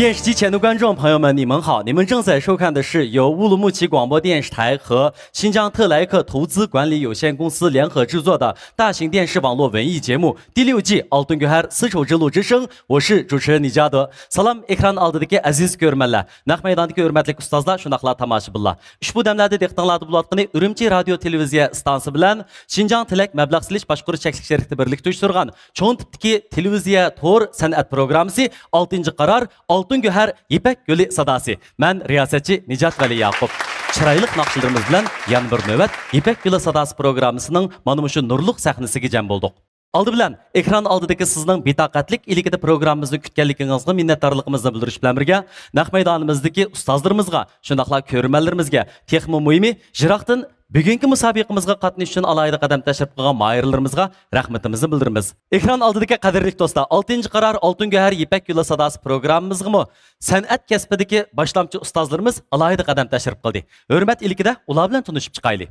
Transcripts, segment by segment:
电视机前的观众朋友们，你们好！你们正在收看的是由乌鲁木齐广播电视台和新疆特莱克投资管理有限公司联合制作的大型电视网络文艺节目第6季《Altın Göher丝绸之路之声》，我是主持人尼加德。Salam ekran oldidagi aziz ko'rmanlar, naq maydondagi hurmatli ustozlar, shunaqla tomoshabinlar. Ushbu damlarda diqqatinglarda bo'layotgani Urumchi radio televiziya stansi bilan Xinjiang Tilak mablag' silish boshqarish cheklik sherikda birlikda uyushtirgan cho'ng tipdagi televiziya to'r san'at programmasi 6-qarar Altın Göher İpek Gölü sadası. Ben riyasatçı Nicat Veli Yakup. Çıraylık naqşlarımız bilan yan bir növbet İpek Gölü sadası programmasının mana şu nurluq sahnasiga jam bolduq. Aldı bilan ekran oldidagi sizning betaqatlik iligida programmamizni kutganligingizga minnatdorligimizni bildirish bilan birga naq maydonimizdagi ustozlarimizga, shundaqla ko'rmanlarimizga, texmo muhimi Jiroqdan bugungi musobaqamizga qatnashish uchun alohida qadam tashlab qilgan moyirlarimizga rahmatimizni bildiramiz. Ekran oldidagi qadrli do'stlar, 6-qarar Altın Göher İpek Gölü sadası programmamizga san'at kasbidagi boshlamchi ustozlarimiz alohida qadam tashlab qildi. Hurmat iligida ular bilan tanishib chiqaylik.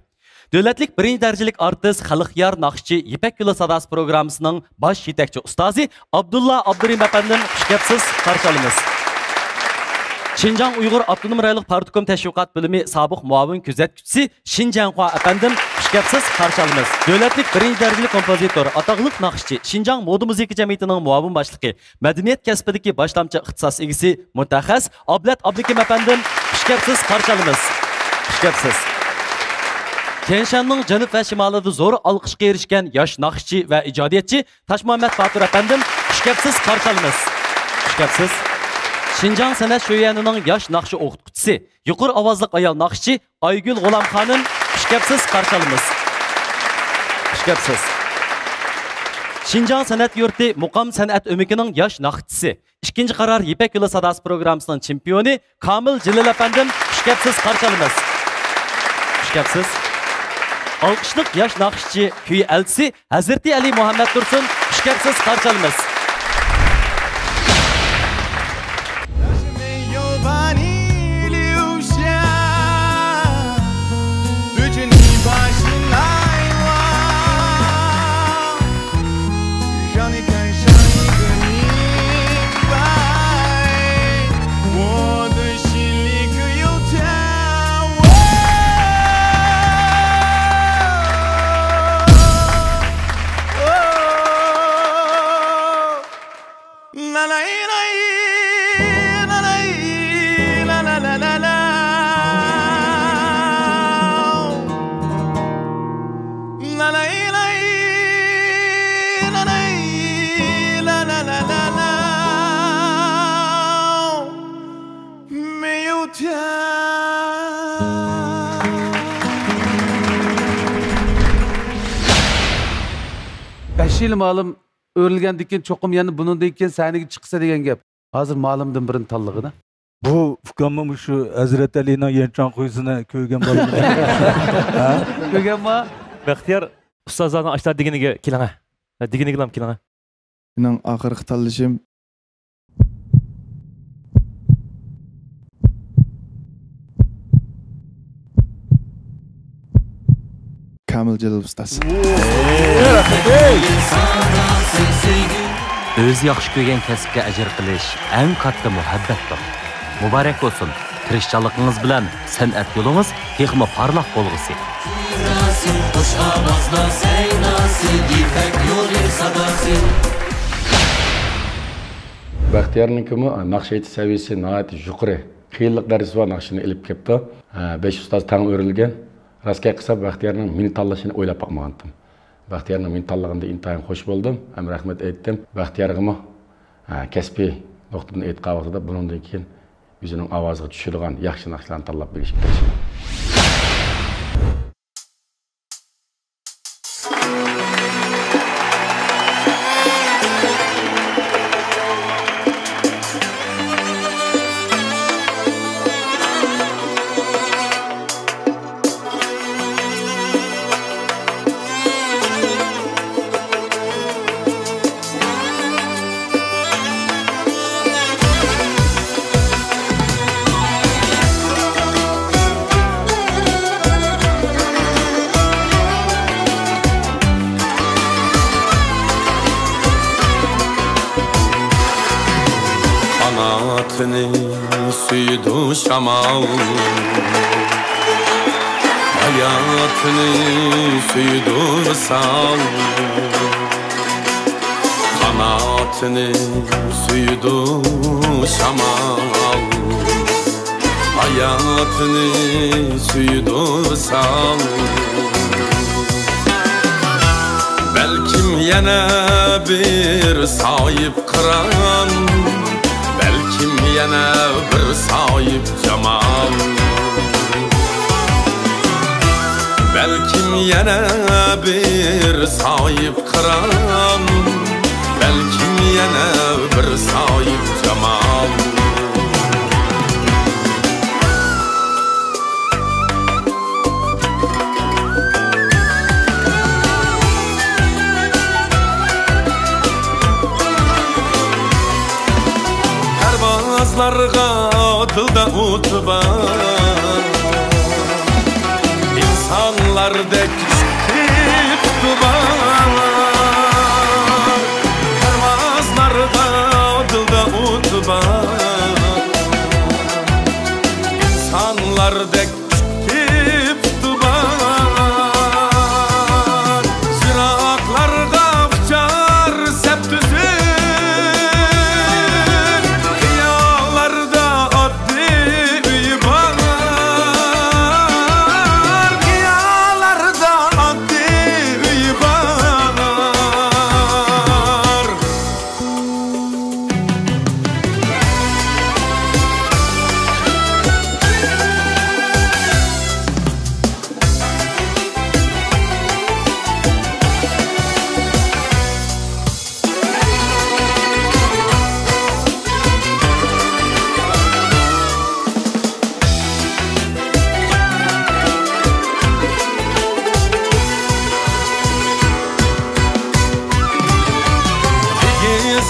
Davlatlik 1-darajalik artist Xalqyar Naqshchi İpek Gölü sadası programmasining bosh yetakchi ustozi Abdulla Abdurim apandan xush kelibsiz, qarshi olamiz. Xinjiang Uyg'ur Avtonom rayonlik Partikom tashviqot bo'limi sobiq muavin kuzatuvchisi Xinjianhua apandan xush kelibsiz, qarshi olamiz. Davlatlik 1-darajalik kompozitor, atoqliq naqshchi, Xinjiang moda musiqa jamiyatining muavin boshlig'i, madaniyat kasbidagi boshlamchi ixtisos egasi mutaxassis Ablat Abdukim apandan xush kelibsiz, qarshi olamiz. Xush kelibsiz. Tianshanning janub va shimolida zo'r olqishga erishgan yosh naqshchi va ijodiyatchi Toshmuhammad Batur apandim xush kelibsiz, qarshi olamiz. Xush kelibsiz. Xinjiang san'at sho'yanining yosh naqshi o'qituvchisi, yuqori ovozli ayol naqshchi Aygul G'ulomxonim xush kelibsiz, qarshi olamiz. Xush kelibsiz. Xinjiang san'at yurti muqam san'at o'mikining yosh naqshchisi, 2-qarar İpek Gölü sadası programmasining chempioni Kamil Jalil apandim xush kelibsiz, qarshi olamiz. Xush kelibsiz. Alqışlıq yaş naqshchi kuy elchisi Hazrati Ali Muhammad Tursun xush kelibsiz, qarshi olamiz. Yil ma'lum o'rilgandan keyin cho'qim yana bundan keyin saniga chiqsa degan gap. Hozir ma'lumdan birini tanlig'ini. Bu ukamim shu Hazrat Alining yenchon qo'ysini ko'rgan bo'laman. Ha? Ko'rganmi? Baxtiyor ustozlarning ashlar deganiga keling. Deganiga ham keling. Mening oxirgi tanlashim Kamil Jalil ustasi. O'z yaxshi ko'rgan kasbga ajr qilish eng katta muhabbatdir. Muborak bo'lsin. Tirishchiliginiz bilan san'at yo'lingiz texmo parlaq bo'lg'isi. Baxtiyornikimi naqsh aytish saviyasi nihoyat yuqori. Qiyinlik darajasi bor naqshini ilib kelibdi. 5 ustoz tang o'rilgan. Rastga qilsa Baxtiyorning meni tanlashini o'ylab boqmagandim. Baxtiyorning meni tanlaganda intayin xush bo'ldim. Ham rahmat aytdim. Baxtiyorga kasbiy nuqtadan aytgan vaqtida bundan keyin o'zining ovoziga tushirgan yaxshi naqshlarni tanlab berishga tirishdim. suydu şamal hayatını suydu sal kanatını suydu şamal hayatını suydu sal belkim yana bir sahip kıran belkim yana bir sahip cemal belkim yana bir sahip kıran belkim yana bir sahip cemal Pervazlarga dılda utban İnsanlardek küçük tuban Pervazlarga dılda utban İnsanlardek küçük tuban Ziraklarga uçar septüzü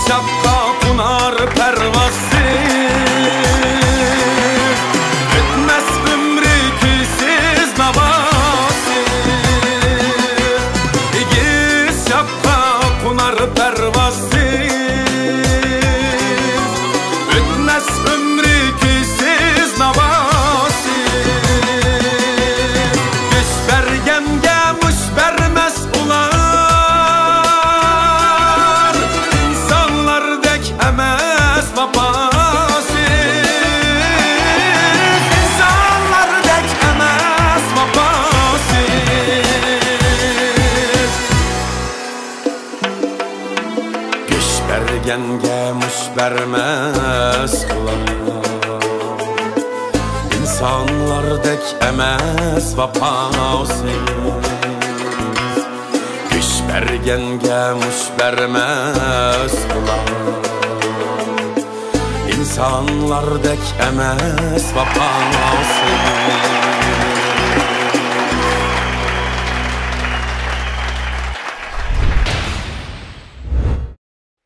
Şapka punar pervasız Bitmez ömrü küsüz nabasız İgiz şapka punar pervasız Bitmez ömrü küsüz nabasız Güç bergenge muş bermez ulan Emez vapasız İnsanlardek emez vapasız Güç bergenge muş bermez kılar İnsanlardek emez vapasız Güç bergenge muş bermez kılar İnsanlardek emez vapası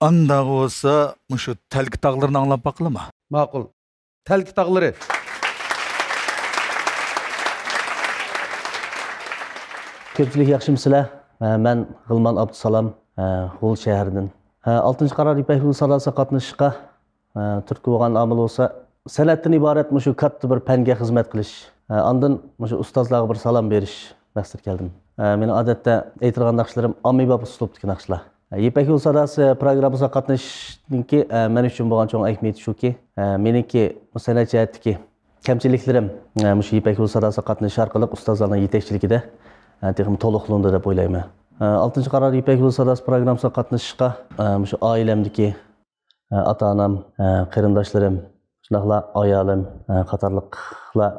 Andağı olsa şu telki tağlarını anlap bakılı mı? Ma'qul. Telki tağları. Köpçülük yaxşımsizlar. Ben G'ilman Abdusalam, G'ul şehrinden. 6-cı qarar İpek Yolu sadası qatnashishga turtki bo'lgan omil bo'lsa, san'atdan iborat shu katta bir fanga xizmat qilish, ondan shu ustozlarga bir salom berish maqsad keldim. Meni odatda aytilgan naqshlarim ommabop uslubdagi naqshlar. İpek Yolu sadasi programmasiga qatnashishninki men uchun bo'lgan cho'ng ahamiyati shuki, meniki san'at jihatdagi kamchiliklarim shu İpek Yolu sadasi qatnashish orqali ustozlarning yetakchiligida texnik to'liqlandi deb o'ylayman. 6-cı qarar İpek Yolu sadasi programmasiga qatnashishga shu oilamdagi ata-anam, qarindoshlarım, shundoqla ayolim, qatorliqlar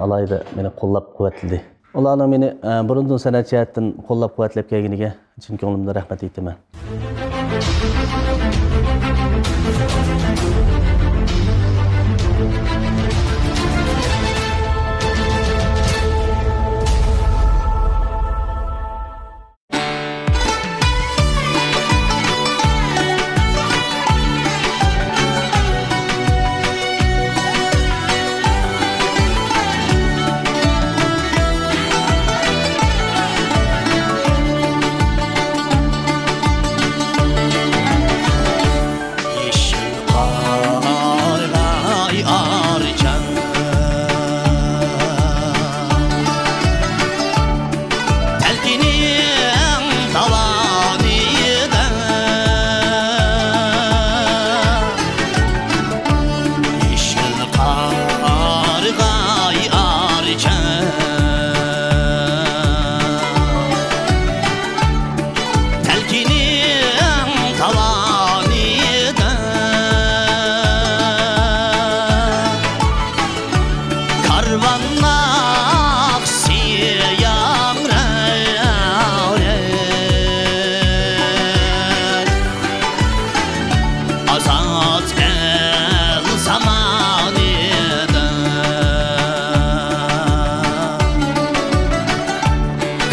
alayda meni qo'llab-quvvatladi. Ularning meni burundan san'at jihatdan qo'llab-quvvatlab kelganiga chin ko'nglimdan rahmat aytaman. Karvan naqsi yağrar Azat el zamanida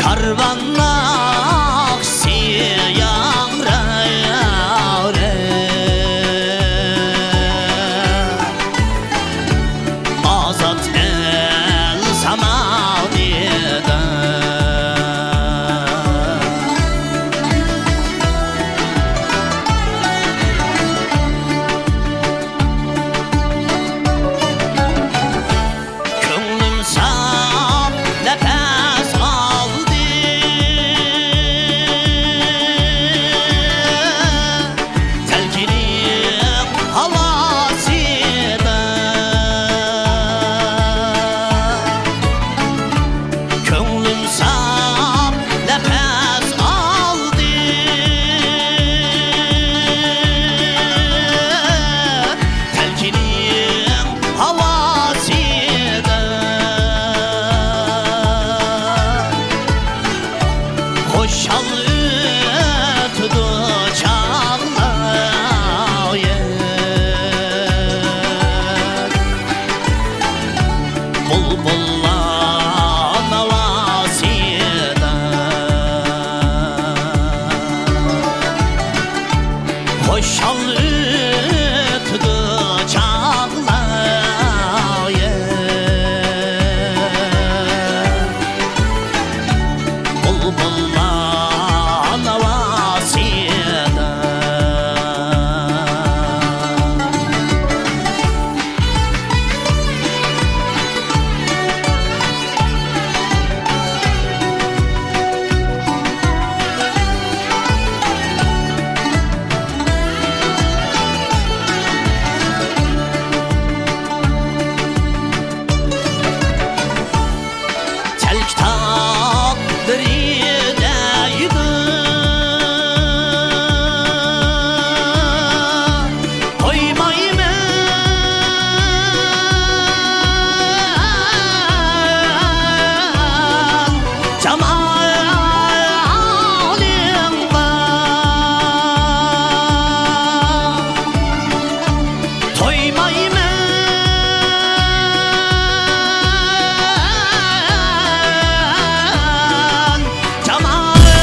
Karvan naqsi yağrar Azat el zamanida Könglim sap nefes aldı Telkinin havasida Könglim sap nefes aldı Telkinin havasida Hoşal ötdü çağlar Bulbullar navasida Hoşal ötdü çağlar Bulbullar navasida Telk takdirideydi Koymayman cemalinga Toymayman cemalinga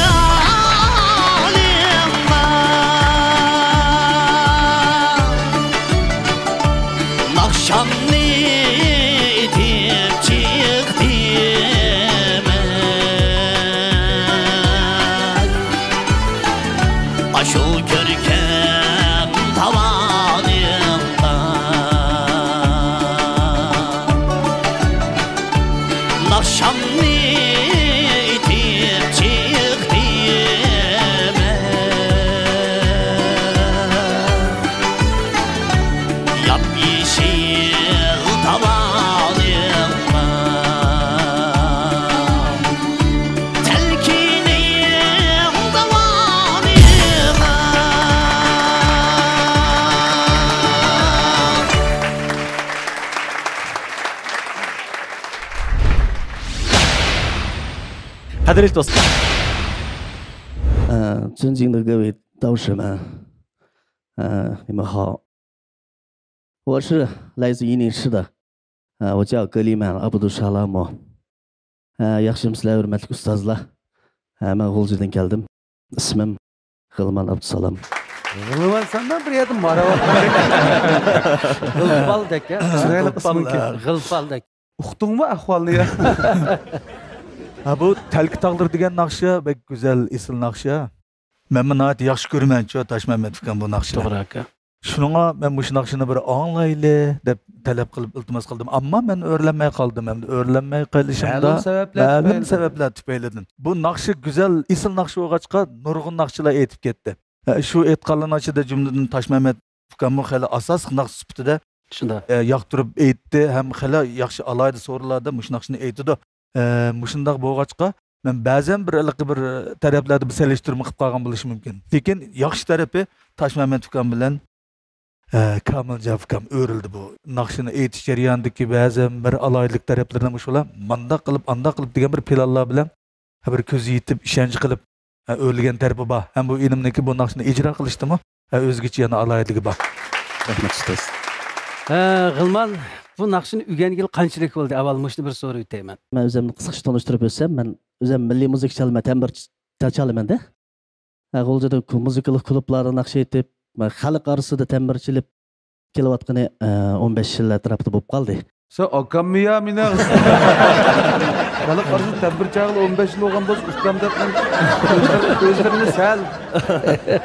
Nakşamni itip çıktım Aşu görkem tavanımda Nakşamni itip çıktım Yap yeşil tavanımda Telkinin davanıma Qadrli dostlar, 尊敬的各位道士们，你们好，我是来自伊宁市的，我叫格里曼阿布杜沙拉姆，yaxshimsizlar hurmatli ustozlar, men G'uljirdan keldim, ismim G'ilman Abdusalom. G'ilman senden bir yedim var. G'ilfaldek ya. G'ilfaldek. Uqdun mu ahvalını ya? Ha bu Telki Tağları degan naqsha bek güzel isil naqsha. Men buni nihoyat yaxshi ko'raman, Tosh Mamatov ekan bu naqshni. To'g'ri aka. Shuningga men bu naqshni bir anglayli deb talab qilib iltimos qildim. Ammo men o'rlanmay qoldim. Endi o'rlanmay qolishimda ma'lum sabablar tufaylidan. Bu naqshi güzel isil naqshi bo'lg'achqa nurg'un naqshilar aytib ketdi. Shu aytganlarning ichida jumladan Tosh Mamatov ekan xeli asosiy naqsh sifatida shunda yoqtirib aytdi, ham xeli yaxshi alayda so'rlarda mush naqshni aytdi. Mushundaq bo'lg'achqa men ba'zan bir taraflarda bir selishtirma qilib qolgan bo'lishi mumkin. Lekin yaxshi tarafi Tosh Mamatov bilan Kamil Javkam öğrildi bu. Nakşını eğitiş jarayonidagi ba'zi bir alaylik taraflardan şolar manda qilib, anda qilib degan bir planlar bilan bir ko'zi yetib, ishonch qilib o'rlagan tarafi bor. Ham bu elimdagi bu nakşını ijro qilishdimi? O'zgacha yana alayligi bor. Rahmat ustoz. G'ilman, bu naqshini o'rgangan qanchalik bo'ldi? Avval mushni bir so'rab o'tayman. Men o'zimni qisqacha tanishtirib o'tsam, men o'zim milliy muzika chalma tambur chalaman-da. G'o'ljada muzikalik klublarda naqsh aytib, xalq orasida tambirchilik kelayotgani 15 yil atrofida bo'lib qoldi. Sen akammi ya meni? Xalq orasida tambir chaqil 15 yil bo'lgan bo'lsa, ustam deb o'zlarini sal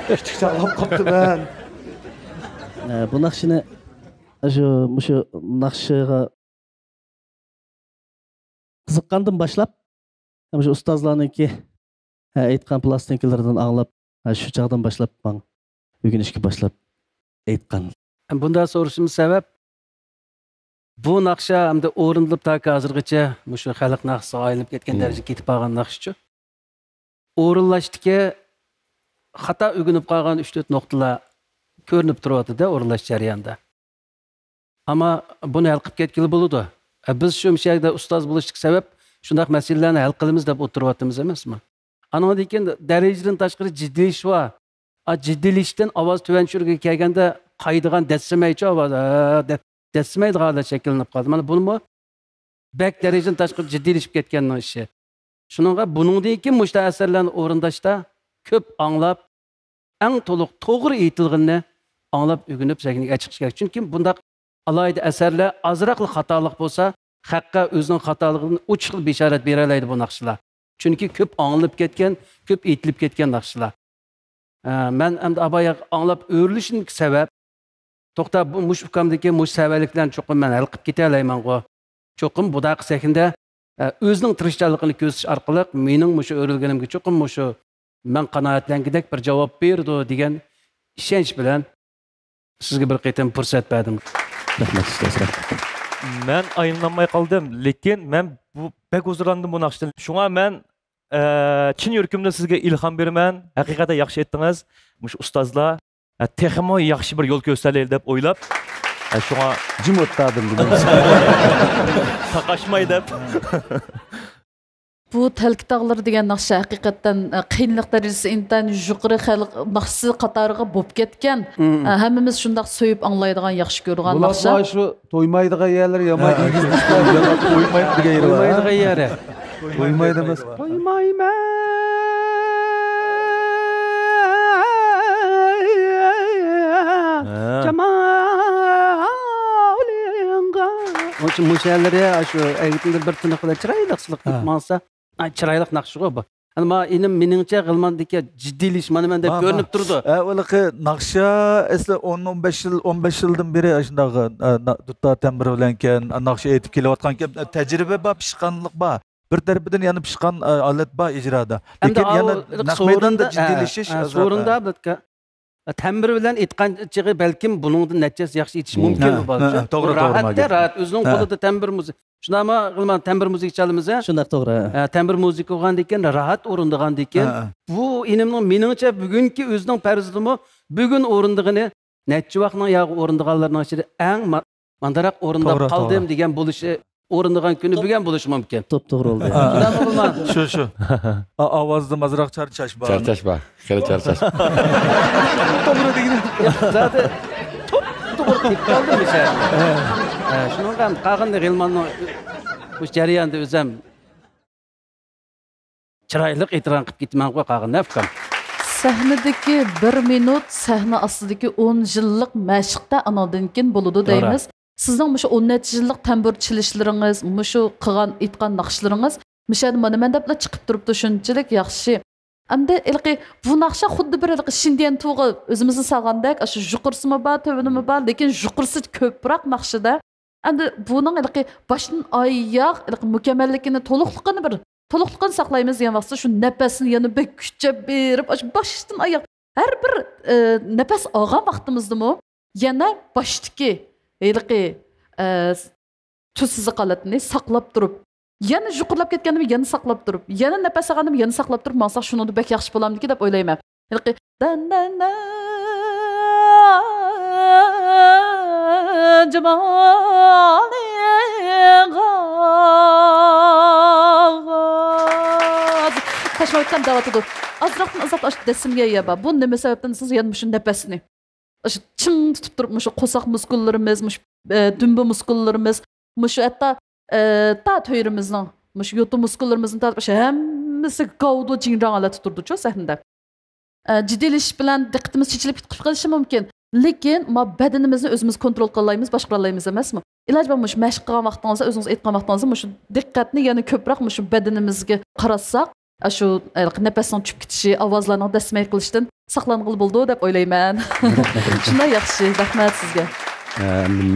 kichik chaqlab qopti men. Bu naqshini mushu naqshiga qiziqqandan boshlab, mushu ustozlarniki aytgan plastinkalardan anglab, shu chaqdan boshlab o'rganishga boshlab aytgan. Bundan so'rashimiz sabab bu naqsha hamda o'rinilib ta hozirgacha mushu xalq naqshisiga aylanib ketgan darajaga ketib qolgan naqshchi. O'rinlashdiki xato o'rganib qolgan 3-4 nuqtalar ko'rinib turadi-da o'rinlash jarayonida. Ammo buni hal qilib ketgili bo'ladi. Biz shu mishakda ustoz bo'lishlik sabab shunday masalalarni hal qilamiz deb o'tiryapmiz emasmi? Andan keyin darajadan tashqari jiddiylish va jiddiylikdan ovoz tuvan tushirga kelganda qaydigan dassamaychi ovoz dassamaydigan holat shakllanib qoldi. Mana bunimi bak darajadan tashqari jiddiylikib ketganning ishi. Shuningga buningdan keyin mushta asarlarni o'rindashda ko'p anglab, eng to'liq to'g'ri aytilganini anglab o'rganib sakniga chiqish kerak. Chunki bundaq alayda asarlar azroq xatolik bo'lsa, haqqa o'zining xatoligini ochiq bishorat bera oladi bu naqshlar. Chunki ko'p anglab ketgan, ko'p aytilib ketgan naqshlar. Men endi abayaq anglab o'rlishning sabab to'xtab bu mush ukamdagi mush savolliklarni cho'qim men hal qilib keta olayman-ku. Cho'qim budaq sekinda o'zining tirishchiligini ko'rsatish orqali mening mushu o'rilganimga cho'qim mushu men qanoatlangidek bir javob berdi degan ishonch bilan sizga bir qitim fursat berdim. Rahmat ustoz. Men aylanmay qoldim, lekin men bu bek huzurlandim bu naqshdan. Shunga men chin yuragimdan sizga ilhom beraman. Haqiqatan yaxshi aytdingiz. Mush ustozlar texmo yaxshi bir yo'l ko'rsataylik deb o'ylab, shunga jim o'tdim dedim. Taqashmay deb. Bu Talki tog'lari degan naqsha haqiqatan qiyinlik darajasi intan yuqori xalq naqsi qatoriga bo'lib ketgan. Hammamiz shundoq so'yib anglaydigan, yaxshi ko'rgan naqsha. Bular shu to'ymaydigan yerlar yomon to'ymaydigan yeri bor. To'ymaydigan yeri. To'ymaydi emas. To'ymayman. Jamolingga. O'sha mushalarga shu aytindi bir tiniq bilan chiroyliqchilik qilmasa, chiroyliq naqshi bu. Ama inim meningcha G'ilmondagi jiddiylik mana men deb ko'rinib turdi. O'liqi naqsha asli 15 yildan beri shundaqa dutta tambir bilan keyin naqsha aytib kelayotgan tajriba bor, pishqanlik bor. Bir tarafidan yana pishqan olat bor ijroda. Lekin yana naqmaydonda jiddiylashish o'rinda bitka tambir bilan aytganchig'i balkim buningdan natijasi yaxshi yetish mumkin bu bo'lsa. To'g'ri, rahat o'zining qo'lida tambir muzik. Shundami G'ilmon tambir muzik chalamiz a? Shunday to'g'ri. Tambir muzik o'qigandan keyin rahat o'rindigandan keyin bu inimning meningcha bugungi o'zining farzidimi bugun o'rindig'ini necha vaqtning yog'i o'rindiganlarning ichida eng mandaroq o'rindab qoldim degan bo'lishi o'rindigan kuni bugun bo'lishi mumkin. To'g'ri bo'ldi. Shu. Ovozda mazroq charchash bor. Charchash bor. Xeli charchash. To'g'ri degan. Zaten to'g'ri deb qoldim o'sha. Shunga ham qag'inda G'ilmonning bu jarayonda o'zim chiroyli e'tirof qilib ketman qo'y qag'inda fikrim. Sahnadagi 1 minut, sahna ostidagi 10 yillik mashqda anadan keyin bo'ladi deymiz. Sizning mushu 10 yillik tambur chilishlaringiz, mushu qilgan aytgan naqshlaringiz, mishada mana men deb chiqib turibdi shunchalik yaxshi. Endi ilqi bu naqsha xuddi bir shindiyan to'g'i o'zimizni salgandek, shu yuqorisimi bor, to'vinimi bor, lekin yuqorisi ko'proq naqshida. Endi buning ilqi boshdan oyoq ilqi mukammalligini to'liqliqini saqlaymiz degan vaqtda shu nafasni yana bir kuchab berib, boshdan oyoq har bir nafas olgan vaqtimizdami yana boshdagi ilqi tusiz qolatni saqlab turib, yana yuqurlab ketganimni yana saqlab turib, yana nafas olganimni yana saqlab turib, maqsad shuni bek yaxshi bo'lamdiki deb o'ylayman. Ilqi Taşmayıptan davatıdır. Azraqdan azaq desimge yaba. Bu neme sebepten siz yanmışın nefesini. Çın tutup durmuş qo'saq muskullarımız, dümbe muskullarımız, şu hatta ta töyrimizning, şu yotu muskullarımızın ta hammasi gavdu jingrangala tuturdu-chu sahnada. Jiddiylashish bilan diqqatimiz chechilib ketib qolishi mumkin. Lekin badanimizni o'zimiz kontrol qilaymiz, boshqara olmaymiz emasmi? Iloj bo'lmish mashq qilgan vaqtingizda, o'zingiz aytgan vaqtingizda shu diqqatni yana ko'proq shu badanimizga qaratsak, shu nafasning tushib ketishi, ovozlarning dasmay qilishdan saqlanqil bo'ldi deb o'ylayman. Shunday yaxshi, rahmat sizga.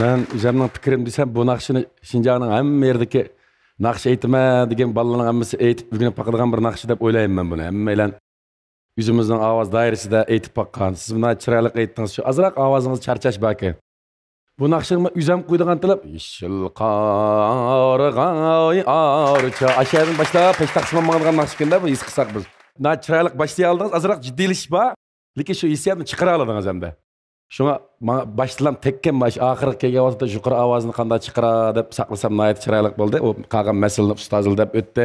Men o'zimning fikrim desam, bu naqshini Xinjiangning hamma yerdagi naqsh aytma degan bolalarning hammasi aytib o'rganib qolgan bir naqsh deb o'ylayman buni. Hammalar o'zimizning ovoz doirasida aytib qoqqan. Siz buni chiroyli aytdingiz. Shu azroq ovozingiz charchash balki. Bu naqshni o'zim qo'ydigan tilab, "Ishil qarg'ay archa" ashardan boshlab pesh taqsimdan mang'ilgan naqsh kunda bu his qilsak biz. Na chiroyli boshlay oldingiz, azroq jiddiylashish bor, lekin shu hissiyatni chiqara oldingiz hamda. Shunga boshlam tekkan baş oxirgi kelgan vaqtda yuqori ovozni qanday chiqara deb saqlasam nihoyat chiroyli bo'ldi. U qolgan masalani ustozlar deb o'tdi.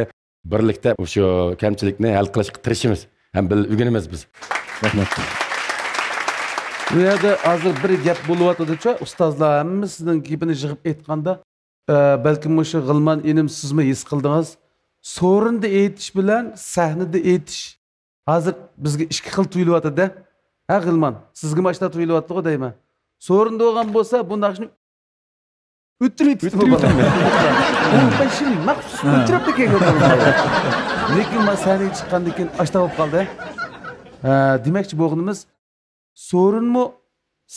Birlikda shu kamchilikni hal qilishga tirishimiz. Ham o'rganamiz biz. Rahmat. Bu yerda hozir bir gap bo'lyotdi-chu, ustozlar hammasi sizning gapini yig'ib aytganda, balkim o'sha G'ilman inim sizmi his qildingiz? So'rinda aytish bilan sahnada aytish hozir bizga ikki xil tuyulyapti-da. Ha G'ilman, sizga mashta tuyulyapti-ku deyman. So'rinda bo'lgan bo'lsa, bu naqshni o'tirib ben şimdi maxsus o'tirib kelgan. Lekin men sahnaga chiqqandan keyin ashta bo'lib qoldi. Demakchi bo'g'inimiz so'rinmi,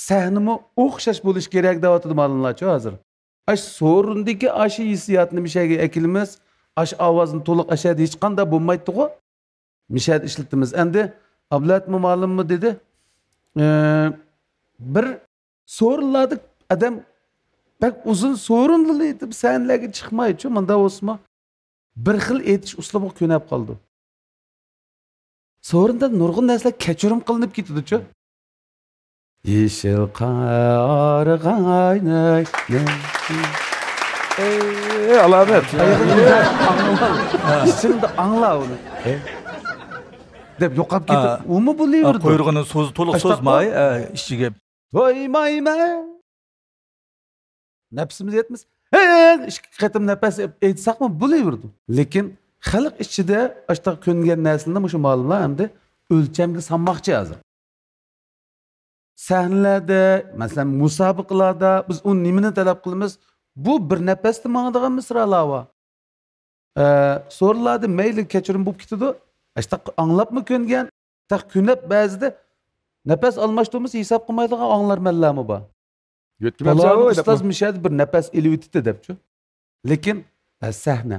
sahnimi o'xshash bo'lish kerak deyotdi ma'lumlarchi hozir. Ash so'rindagi ashi hissiyatni mishaga ekilimiz, ash ovozni to'liq ashada hech qanday bo'lmaydi-ku. Mishad ishlatimiz. Endi ablatmi ma'lummi dedi. Bir so'rinlarni adam bak uzun so'rinli aytib sahnalarga chiqmaydi-chu, menda o'sma. Bir xil aytish uslubiga ko'nab qoldi. So'rinda nurg'un narsalar kechirim qilinib ketdi-chu. Yeşil qarg'aynay. Alamet. İçinde anla onu. Deb yo'qolib ketdi. Umi bo'laverdi. Quyruğini to'liq so'zmay, ishiga to'ymayman. Nafsimiz yetmiz. Ikki qatim nafas aytsaqmi bo'laverdi. Lekin xalq ichida ashta ko'ngan narsalarni shu ma'lumlar hamda o'lchamga solmoqchi hozir. Sahnalarda, masalan, musobaqalarda biz uni nimani talab qilamiz? Bu bir nafasda mangadigan misralar bor. So'rlarda mayli kechirim bo'lib ketadi. Ashta anglabmi ko'ngan, taq ko'nab ba'zida nafas almashtirimiz hisob qilmaydigan anglar mallarmi bor. Ustoz mishadi bir nafas elivitdi debchi. Lekin sahna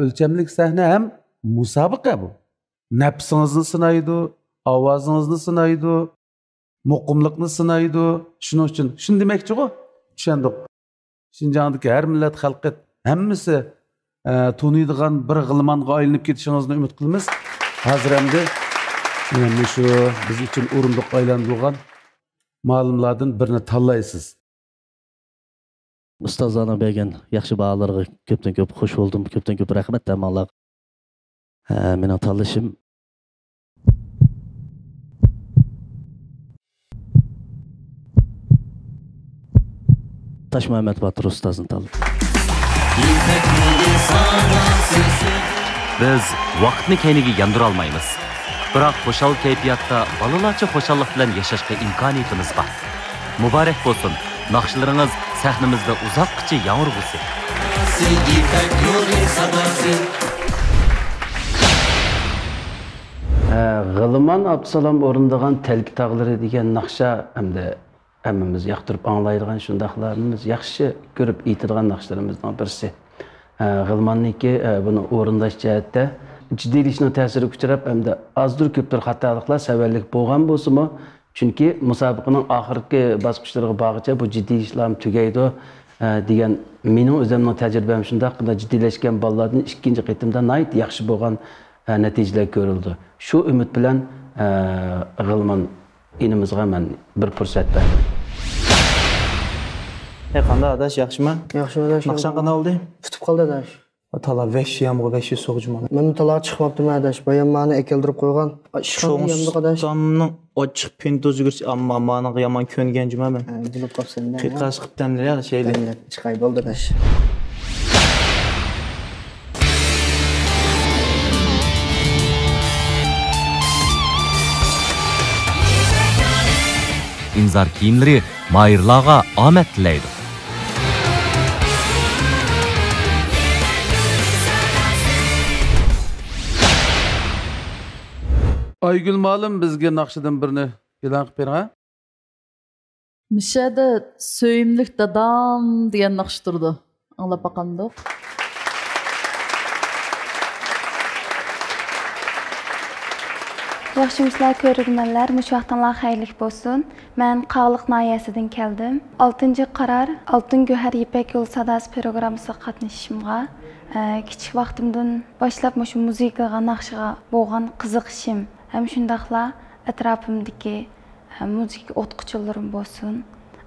o'lchamlik sahna ham musobaqa bu. Nafsingizni sinaydi, ovozingizni sinaydi, muqimlikni sinaydi. Shuning uchun shuni demoqchi-ku, tushundik. Xinjiangdagi har millat xalqi hammasi tunuydigan bir G'ilmonga aylanib ketishingizni umid qilamiz. Hozir hamda mana shu biz uchun o'rindiq aylantirgan ma'lumlardan birini tanlaysiz. Ustozlarning bergan yaxshi baholarga ko'pdan ko'p xush bo'ldim. Ko'pdan ko'p rahmat tamallar. Mening tanlashim Taş Mehmet Batur ustozni tanladim. Biz vaqtni keyniga yandira olmaymiz. Biroq xo'shal kayfiyatda balalarcha xo'shallik bilan yashashga imkoniyatimiz bor. Muborak bo'lsin. Naqshlaringiz sahnamizda uzoqcha yangirg'usi. G'ilman Abdusalom o'rindagan Telki tog'lari degan naqsha hamda hammamiz yoqtirib anglaydigan shundaqlarimiz yaxshi ko'rib aytadigan naqshalarimizdan birisi. G'ilmanniki buni o'rindash jihatda jiddiylashning ta'siri kuchirab hamda azdir ko'pdir xatoliklar sabablik bo'lgan bo'lsa-mu, chunki musobaqaning oxirgi bosqichlariga borgacha bu jiddiylashlar tugaydi degan mening o'zimning tajribam shundaq jiddiylashgan bolalardan ikkinchi qitimda nihoyat yaxshi bo'lgan natijalar ko'rildi. Shu umid bilan G'ilman inimizga men bir fursat berdim. Qanday adaş, yaxshimi? Yaxshi adaş. Naqshan qanday oldi? Tutib qoldi adaş. Tala 5 yamg'ir 500 so'g'jman. Men talaga chiqmabdim adaş. Bayan meni ekeldirib qo'ygan. Ishxonada yamdiq adaş. Tomning ochiq pintoz yugurish amma meni yomon ko'ngan juma men. Bilib qolsan-da. Qiqash qilib tamlar şeyli. Chiqay bo'ldi adaş. İmzar kiyimleri mayırlarga omad tilaydi. Aygül malum bizga naqshidan birini e'lon qilib bering, ha? Mishada söyümlük dadam degan naqsh turdi. Anglab baqandiq. Yaxşımızlar görürmenler, muş vaqtınlar xeyirlik bolsun. Mən Qağlıq nahiyəsidən gəldim. 6-cı qarar, Altın Göhər İpək Yolu Sadası proqramısı qatnışışımğa. Kiçik vaxtımdan başlap muş muzikaga, naqşıga bolğan qiziqishim, həm şundaqla ətrafımdakı muzika o'qituvchilarim bolsun,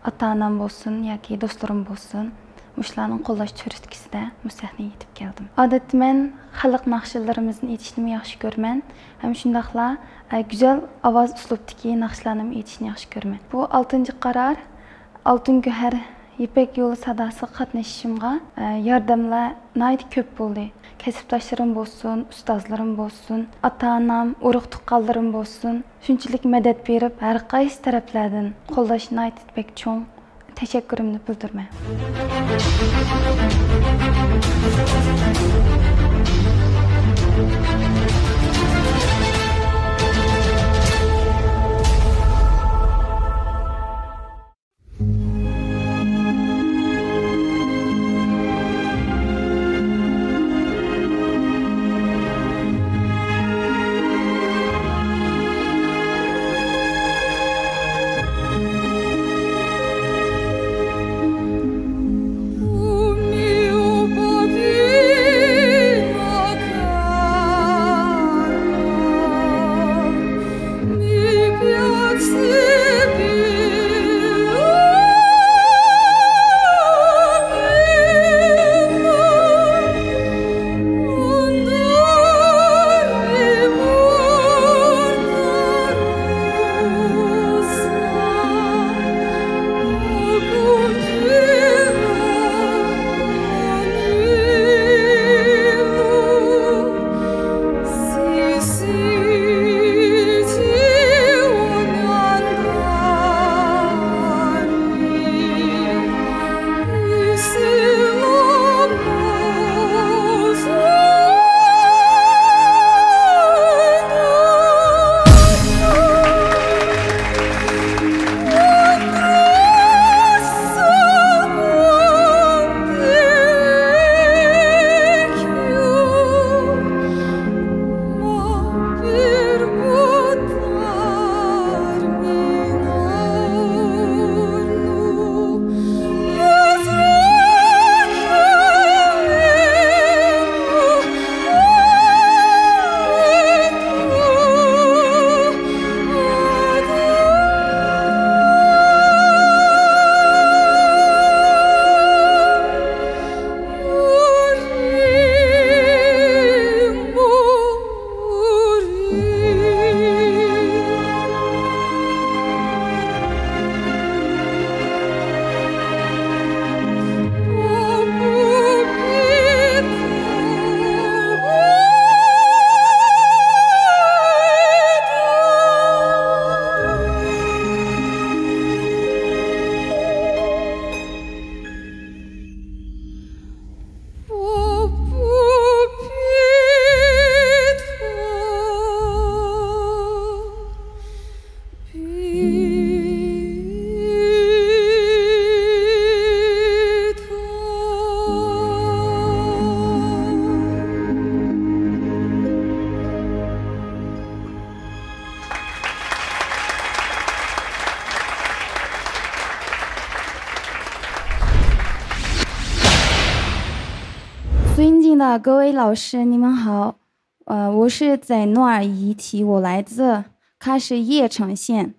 ata-anam bolsun yoki do'stlarim bolsun. Muşlarning qo'llash turtkisida musahnaga yetib keldim. Odatda men xalq naqshlarimizni aytishni yaxshi ko'raman. Ham shundaqla go'zal ovoz uslubdagi naqshlarni aytishni yaxshi ko'raman. Bu 6-cı qarar Altın Göhər İpək Yolu Sadası qatnashishimga yordamlar nayt ko'p bo'ldi. Kasbdoshlarim bo'lsin, ustozlarim bo'lsin, ota-onam, urug' tuqqanlarim bo'lsin. Shunchalik madad berib, har qaysi taraflardan qo'llash nayt bek cho'ng teşekkürümü bildirme.各位老师，你们好。我是在诺尔遗体，我来自喀什叶城县。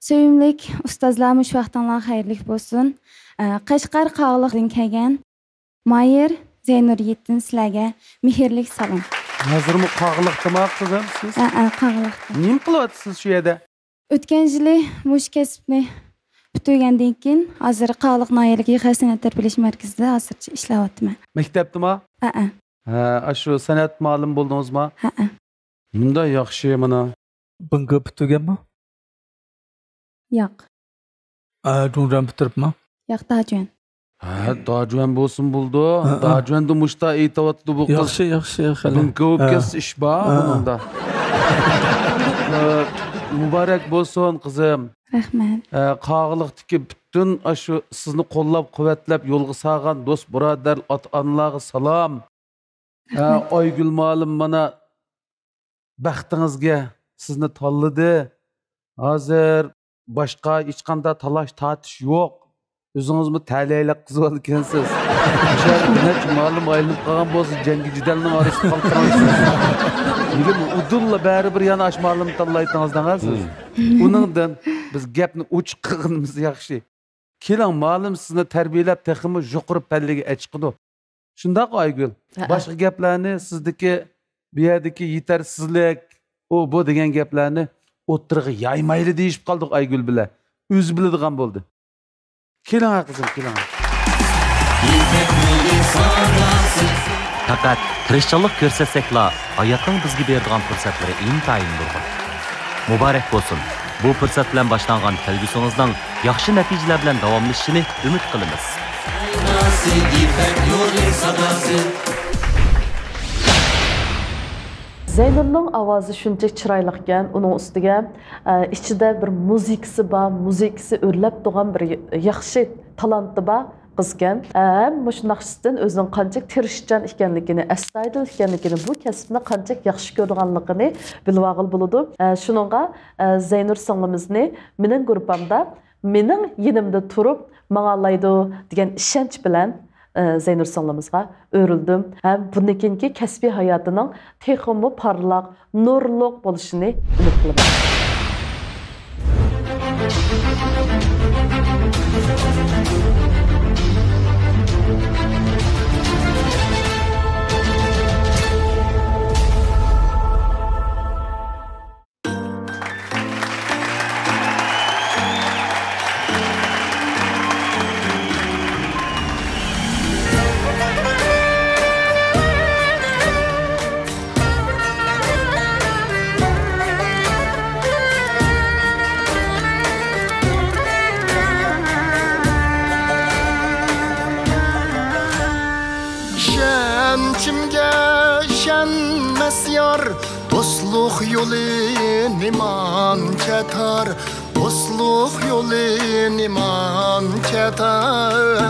Söyümlük ustazlar muş vaqtınlar xayrlik bolsun. Qashqar qağlıqdan kelgan Mayir Zeynur Yettin sizlarga mehrlik salom. Hozirmi qog'liqdimi qizim siz? Qog'liq. Nima qilyapsiz shu yerda? O'tgan yili mush kasbni bitirgandan keyin hozir Qog'liq noyalik yig'i san'at tarbiyalash markazida hozircha ishlayapman. Maktabdimi? Ha, shu san'at ma'lum bo'ldingizmi? Bunda yaxshi mana. Bunga bitirganmi? Yo'q. Junran bitiribmi? Yo'q, Dajuan. Ha, Dajuan bo'lsin bo'ldi. Dajuanda mushta aytayotdi bu qiz. Yaxshi, hali. Bunga ko'p kes ish bor bunda. Muborak bo'lsin qizim. Rahmat. Qog'liqdagi butun shu sizni qo'llab-quvvatlab yo'lga solgan do'st birodar ota-onalarga salom. Oygul ma'lum mana baxtingizga sizni tanladi. Hozir boshqa hech qanday talash tortish yo'q. O'zingizmi ta'laylik qilib olgansiz. O'sha ma'lum aylanib qolgan bo'lsa, jangi jidalning orasida qolib qolasiz. Yig'im udulla baribir yana ash ma'lum tanlaytingizdan siz. Uningdan biz gapni uchiq qilganimiz yaxshi. Keling, ma'lum sizni tarbiyalab texmi yuqori pallaga chiqdi. Shundoq Aygul. Boshqa gaplarni sizdagi bu yerdagi yetarsizlik, bu degan gaplarni o'tirg'i yaymayli deyishib qoldik Aygul bilan. O'zi biladigan bo'ldi. Keling qizim, keling. Faqat tirishchilik ko'rsatsak-la, hayotning bizga beradigan fursatlari intayin bo'lgan. Muborak bo'lsin. Bu fursat bilan boshlangan kelgusingizning yaxshi natijalar bilan davomlashishini umid qilamiz. Zeynurning ovozi shunchalik chiroyli ekan, uning ustiga ichida bir muzikasi bor, muzikasi o'rlab turgan bir yaxshi talanti bor qizgan. Mush naqshdan o'zining qanchalik tirishchan ekanligini, astoydil ekanligini, bu kasbni qanchalik yaxshi ko'rganligini bilib olg'il bo'ladi. Shuningga Zeynur singlimizni mening guruhimda, mening yonimda turib, mang'alaydi degan ishonch bilan Zeynur singlimizga o'rildim. Ham bundan keyingi kasbiy hayotining texmi parlaq, nurliq bo'lishini umid qilaman. Dostluq yolu niman ketar, dostluq yolu niman ketar.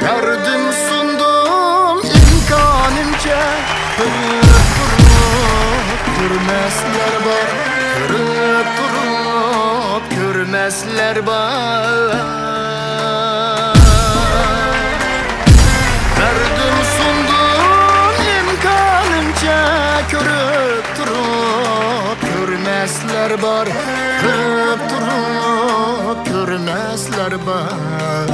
Derdim sundum imkanımca, kırıp durup görmezler var, kırıp durup görmezler var. Körüp durup görmezler var, körüp durup görmezler var.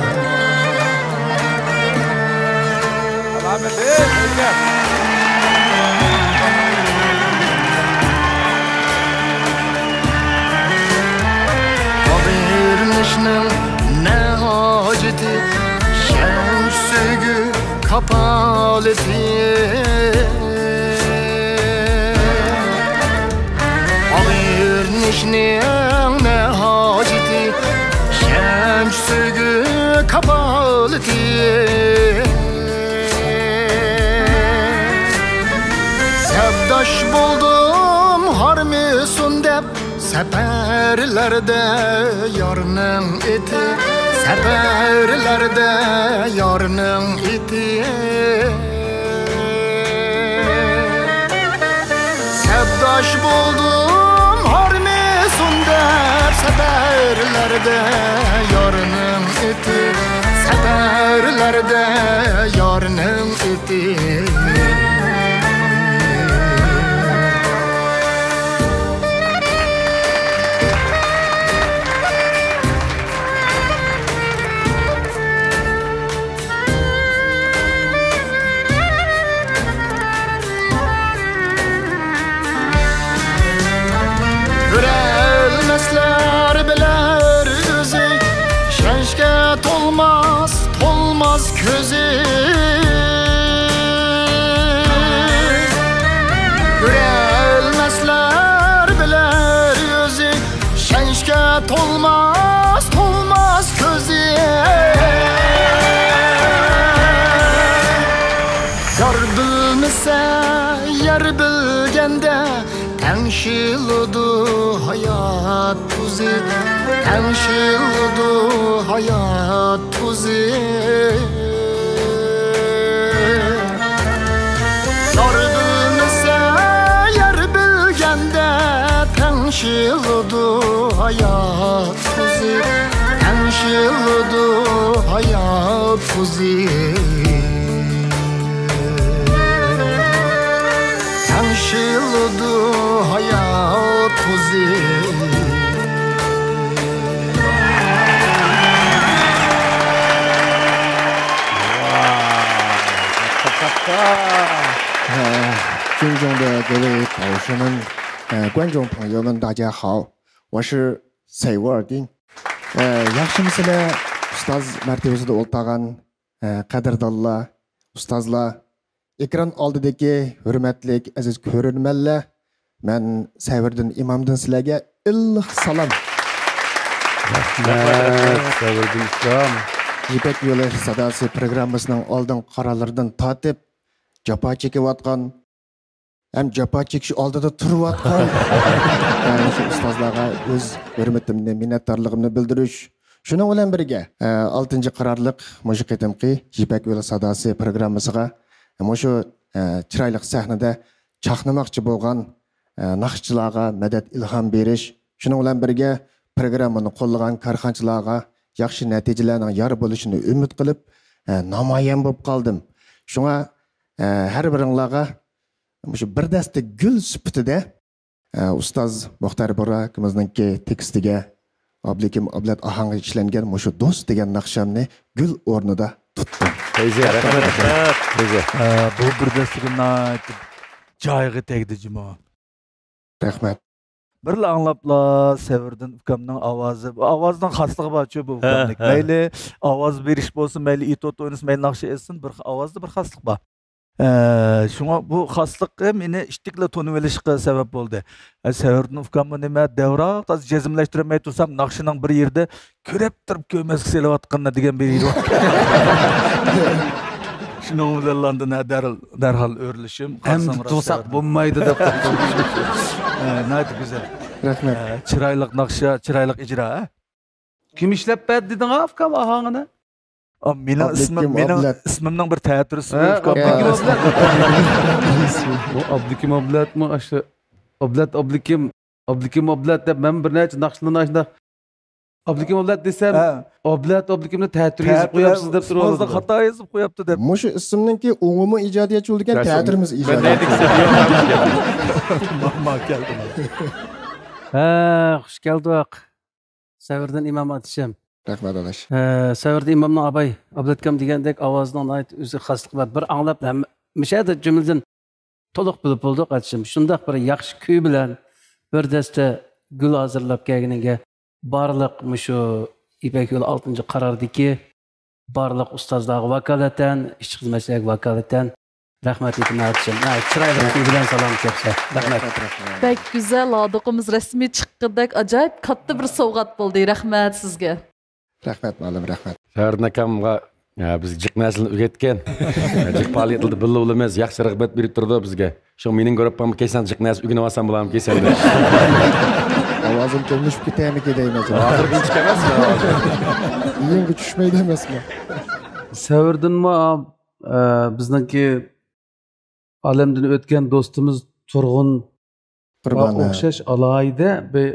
Habermişnin ne haceti, şemsügü kapaleti. Nişnin ne haceti, şemsügü kapaleti. Sevdaş buldum harmisun dep, seferlerde yarının eti, seferlerde yarının eti. Sevdaş buldum harmisun dep, seferlerde yarının eti, seferlerde yarının eti. tolmaz közü Görelmezler biler yüzü Şenşke tolmaz közü Yar bilmese yer bilgende Tenşiludu hayat tuzi Tenşiludu hayat tuzi Yar bilmese yer bilgende Tenşiludu hayat tuzi Tenşiludu hayat tuzi Tenşiludu hayat tuzi尊重的各位导师们、观众朋友们，大家好，我是塞沃尔丁。Yaxshimsizlar, ustoz martabasida o'ltagan qadrdonlar, ustozlar, ekran oldidagi hurmatli aziz ko'rurmanlar, men Savirdin imomdan sizlarga illiq salom. Savirdin ikram. Ipak yo'li sadosi programmasining oldin qarorlaridan tortib jafo chekayotgan ham jafo chekish oldida turayotgan shu ustozlarga o'z hurmatimni, minnatdorligimni bildirish. Shuning bilan birga 6-chi qarorliq mushu qitimqi Ipak yo'li sadosi programmasiga mushu chiroyli sahnada chaqnamoqchi bo'lgan naqshchilarga madad ilhom berish. Shuning bilan birga programmani qo'llagan korxonchilarga yaxshi natijalarning yor bo'lishini umid qilib namoyon bo'lib qoldim. Shunga har biringlarga shu bir dasta gul sifatida ustoz Muxtar Burakimizningki tekstiga Ablekim Ablat ohangi ishlangan mushu do'st degan naqshamni gul o'rnida tutdim. Bu bir dastaga joyiga tegdi jimo. Rahmat. Bir anglapla Savirdin ukamning ovozi, ovozdan xasligi bor-ku bu ukamning. Mayli ovoz berish bo'lsin, mayli itot o'ynasin, mayli naqsha etsin, bir ovozda bir xaslik bor. Shunga bu xaslik meni ishtikla tonib olishga sabab bo'ldi. Savirdin ukamni nima davra toz jazmlashtirmay tursam, naqshining bir yerda ko'rib turib ko'masga selayotganna degan bir yer bor. Şunu bilandan derhal örülüşüm. Hem tutsak bulmaydı da. Neydi güzel. Rahmet. Çıraylık nakşa, çıraylık icra. Kim işlep bed dedin afkam ahangını? Benim ismimden bir teatrisi. Abdikim Ablat mı? Abdikim Ablat de ben bir neyse nakşının açında. Abdikim Ablat desem, Abdikimni teatr yazıp koyapsız deb turib oldu. Xato yazıp koyapti deb. Mushu ismninki umumiy ijodiyatchi bo'lgan teatrimiz ijodiyatchi. Mama keldi. Xush keldik. Savirdin imom atishim. Rahmat adash. Savirdin imomning abay, Ablatkam degandek ovozining o'zi xaslik bor. Bir anglab mishada jumladan to'liq bilib bo'ldik atishim. Shundaq bir yaxshi kuy bilan bir dasta gul hozirlab kelganiga barliq mushu İpek Yolu 6-cı qarardaki barliq ustozlarga vakolatan, ishchi xizmatchilarga vakolatan rahmat aytib atishim. Chiroyli kuy bilan salom kelsa. Rahmat. Bek güzel aldığımız resmi chiqqidek ajoyib katta bir sovg'at bo'ldi. Rahmat sizga. Rahmat ma'lum, rahmat. Savirdin akamga biz jiq naslini o'rgatgan. Jiq faoliyatida birga bo'lamiz, yaxshi rag'bat berib turdi bizga. Shu mening ko'ribman, kelsan jiq nasl o'rganib olsam bo'ladimi kelsan. Ovozim to'lishib ketaymi deyman. Hozir inchik emasmi? Yengi tushmaydi emasmi? Savirdinmi bizningki olamdan o'tgan do'stimiz Turg'un Qurbonga o'xshash alohida bir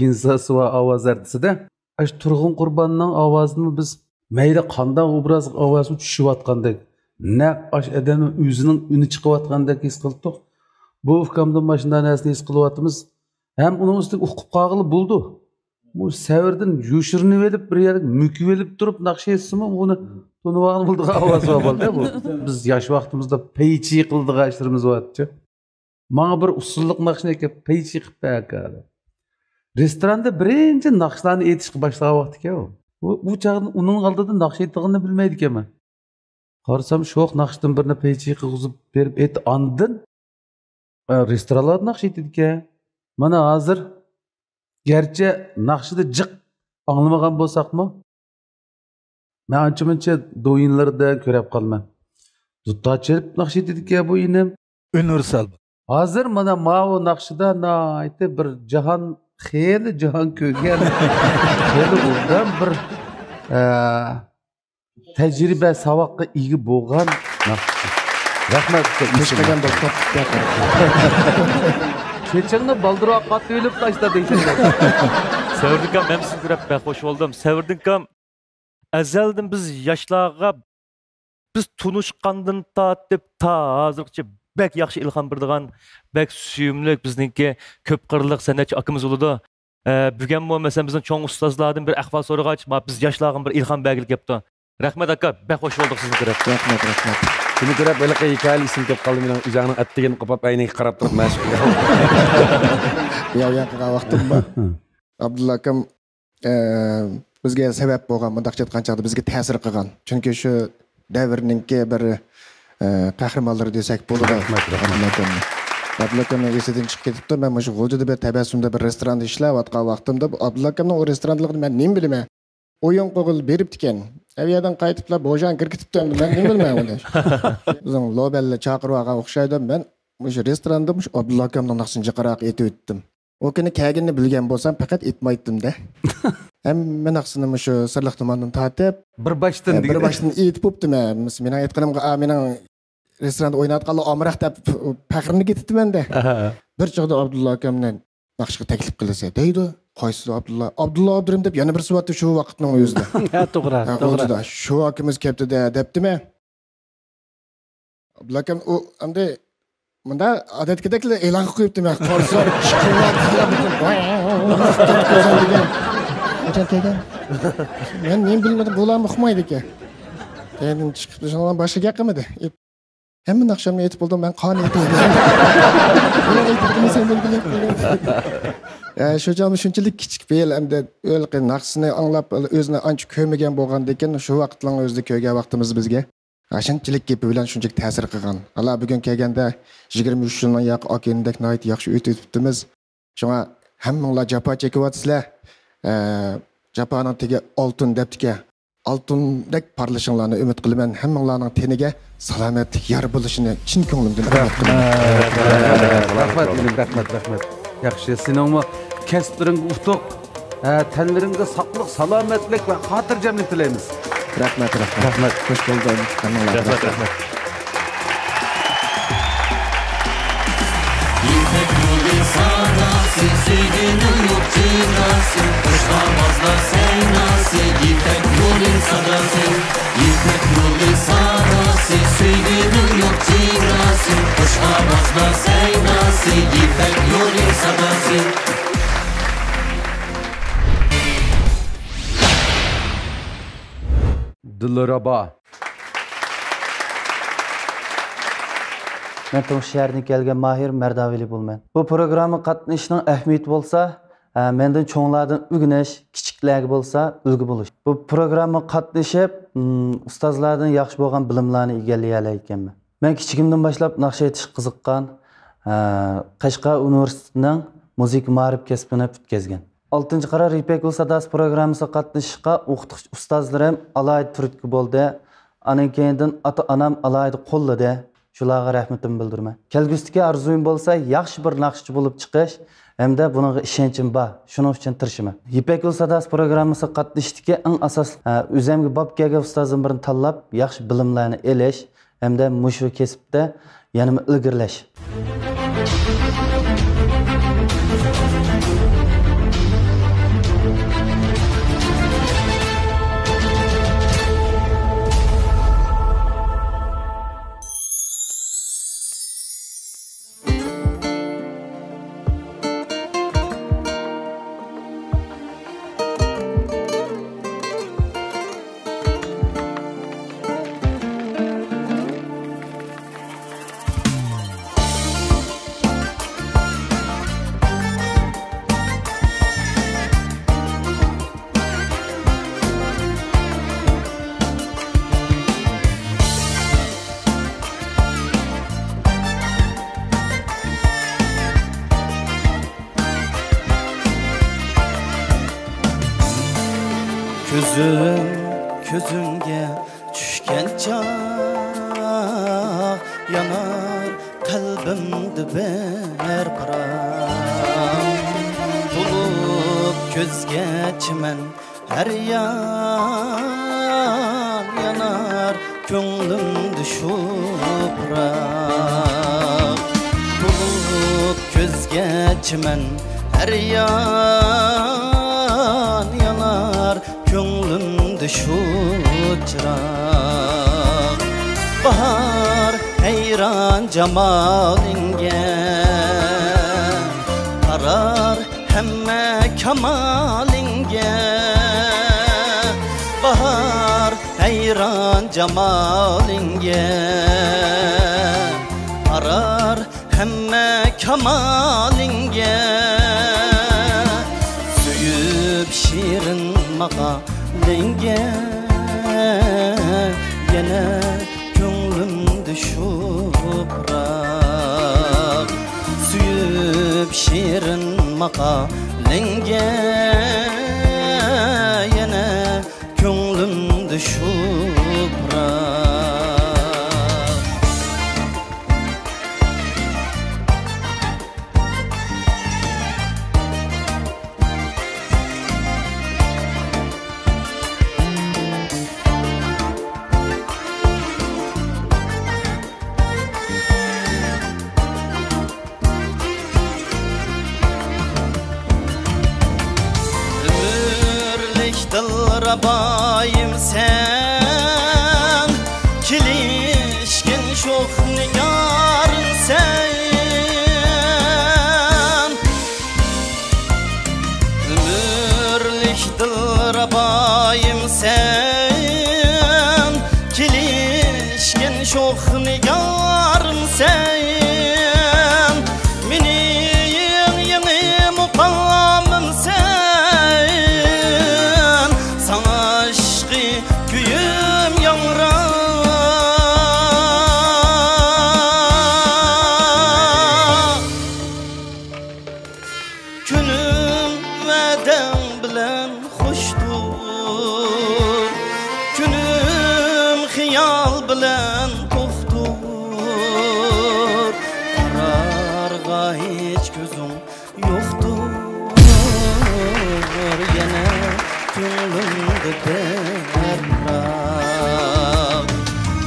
insos va ovoz artisida. Ash Turg'un Qurbonning ovozini biz mayli qanday obraz ovozi tushayotgandek, naq ash odamning o'zining uni chiqayotgandek his qildik. Bu ukamdan mashina narsani his qilyapmiz. Hem onun üstüne uqib qağılı buldu. Bu Savirdin yuşurunu verip bir yerlik mükü verip durup nakşa etsimi onu tonuvağını bulduk avazı var bu. Biz yaş vaktimizde peyçi kıldık açlarımız vardı. Bana bir usulluk nakşına ki peyçi kıp bakar. Restoranda birinci nakşlarını etişki başlağı vakti ki o. Bu çağın onun aldığında nakşettiğini bilmeydik ama. Qarasam şoq naqshdan birini peychiga qilg'izib berib andin restoranlar naqshetdik ya. Mana hozir garchi naqshida jiq anglamagan bo'lsaqmi, men ancha-muncha do'yinlarda ko'rib qolman. Zuttochirib naqshetdik ya bu inim. Universal. Hozir mana o naqshida aytib bir jahon jahon ko'rgan xeyli o'rdan bir tajriba saboqqa ega bo'lgan naqsh. Rahmat. Kechqagan do'stlar. Kechingni baldiroq qatib o'lib tashladi ekanlar. Sevirdinkam men sizni ko'rib baxo'sh bo'ldim. Sevirdinkam azaldan biz yoshlarga biz tunishqandan tortib ta hozirgacha bek yaxshi ilhom beradigan, bek suyumli bizningki ko'p qirliq san'atchi akamiz bo'ldi. Bugun bo'lmasa bizning cho'ng ustozlardan bir ahvol so'ragach, biz yoshlarga bir ilhom bergil kelibdi. Rahmat aka, bek xush bo'ldik sizni ko'rib. Rahmat. Seni ko'rib o'liqqa hikoyali isim kelib qoldi, mening o'zingning attigini qopab ayniga qarab turib mashq qildim. Yo'q, vaqtim bor. Abdulla akam bizga sabab bo'lgan, bunday aytgancha bizga ta'sir qilgan. Chunki shu davrningki bir qahramonlari desak bo'ladi. Abdulla akamni esidan chiqib ketibdi. Men shu G'o'jada bir tabassumda bir restoranda ishlayotgan vaqtimda Abdulla akamning o restoranligini men nima bilaman. O'yin qo'g'il beribdi ekan. Aviyadan qaytiblar, bo'jan kirgitibdi endi men nima bilmayman unda. Bizning Lobella chaqirib olgan o'xshaydi. Men shu restoranda Abdulla akamning naqshinga qarab etib o'tdim. O kuni kaginni bilgan bo'lsam faqat etmaydim-da. Hamma naqsini shu sirliq tomondan tortib, bir boshdan etib o'pdim. Men aytganimga mening restoranda o'ynayotganlar omroq deb faxrini ketibdi-menda. Bir chog'da Abdulla akamdan naqshga taklif qilsa, deydi. Qaysi Abdulla Abdurim deb yana bir suvatda shu vaqtning o'zida. Ha, to'g'ri. Shu akamiz kelibdi debdimi? Abdulla akam u endi bunda odatdagidek e'lon qo'yibdi. Men qo'rsam chiqib men bilmadim, bo'larmi uqmaydi ekan. Keyin chiqib shundan boshqa qilmadi. Hamma naqshamni aytib bo'ldim, men qon aytdim. Shu joyda shunchalik kichik bel hamda o'lqi naqsini anglab o'zini ancha ko'rmagan bo'lgandan keyin shu vaqtning o'zida ko'rgan vaqtimiz bizga shunchalik gapi bilan shunchalik ta'sir qilgan. Ala bugun kelganda 23 yildan yoq okeandek nihoyat yaxshi o'tibdimiz. Shunga hammanglar jafo chekyapsizlar. Japoning tegi oltin debdika. Oltindek parlashinglarni umid qilaman. Hammanglarning teniga salomatlik yor bo'lishini chin ko'nglimdan umid qilaman. Rahmat. Yaxshi, seningmi kasblaringga utuq, tanlaringga sog'lik, salomatlik va xotirjamlik tilaymiz. Rahmat. Xush bo'ldingiz. Rahmat. Sevginin yok çırası, kuşlamazlar seynası, yipek yolun sadası, yipek yolun sadası, sevginin yok çırası, kuşlamazlar seynası, yipek yolun sadası. Dilraba. Men To'q shahardan kelgan Mahir Mardavili bo'lman. Bu programma qatnashishning ahamiyati bo'lsa, mendan cho'nglardan o'rganish, kichiklarga bo'lsa, ulgu bo'lish. Bu programma qatnashib, ustozlardan yaxshi bo'lgan bilimlarni egallay ekanman. Men kichigimdan boshlab naqsh aytish qiziqqan, Qashqar universitetining musiqa ma'rif kasbini bitkazgan. 6-qarar Ipak Yo'l sadosi programmasiga qatnashishga o'qituvchi ustozlarim alohida turtki bo'ldi. Anan keyindan ota-onam alohida qo'lladi. Shularga rahmatimni bildiraman. Kelgusidagi orzuyim bo'lsa, yaxshi bir naqshchi bo'lib chiqish hamda bunga ishonchim bor. Shuning uchun tirishaman. Ipak Yo'l sadosi programmasiga qatnashdagi eng asosli o'zimga bob kelgan ustozim birini tanlab, yaxshi bilimlarni elish hamda mushu kasbda yanama ilgirlash. ko'zimga tushgan yanar qalbimda bir qiram to'lib ko'zga chiman har yanar ko'nglimda shu pıram to'lib ko'zga chiman har yanar ko'nglimda shu chiroq bahar hayron jamolingga qarar hamma kamolingga bahar hayron jamolingga qarar hamma kamolingga suyub shirin maqolingga yana ko'nglimda shu pıram suyub shirin maqolingga yana ko'nglimda shu pıram Dilrabayım sen Kilişkin çok nigarın sen Ömürlük dilrabayım sen Kilişkin çok nigarın sen Minin yeni mukamım sen Güyüm yangrar Günüm vədən bilən xoşdur Günüm xiyal bilən toxdur Qararğa heç gözüm yoxdur Yenə gönlümdə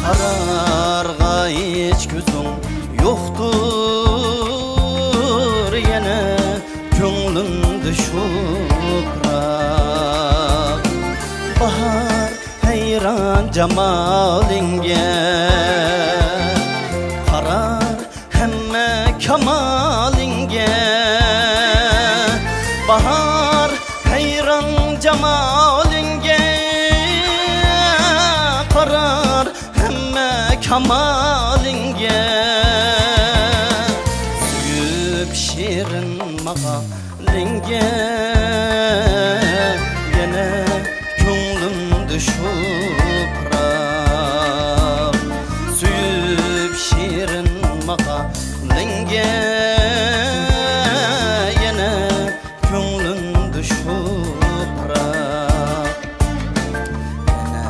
Qararğa heç gözüm yoxdur Yenə ko'nglimda shu pıram bahar hayron jamolingga qarar hamma kamolingga bahar hayron jamolingga qarar hamma kamolingga suyub shirin maqolingga yana ko'nglimda shu pıram suyub shirin maqolingga yana ko'nglimda shu pıram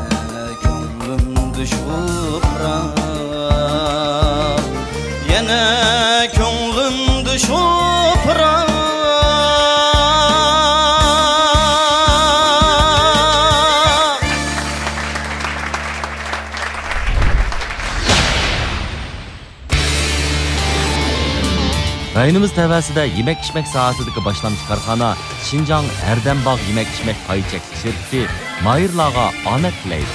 yana ko'nglimda shu pıram yana ko'nglimda shu pıram Rayonimiz təvəsində yemək-içmək sahəsindəki başlanmış karxana Şinjan Erdembağ yemək-içmək payı çəkisi şirkəti Mayırlağa omad tilaydi.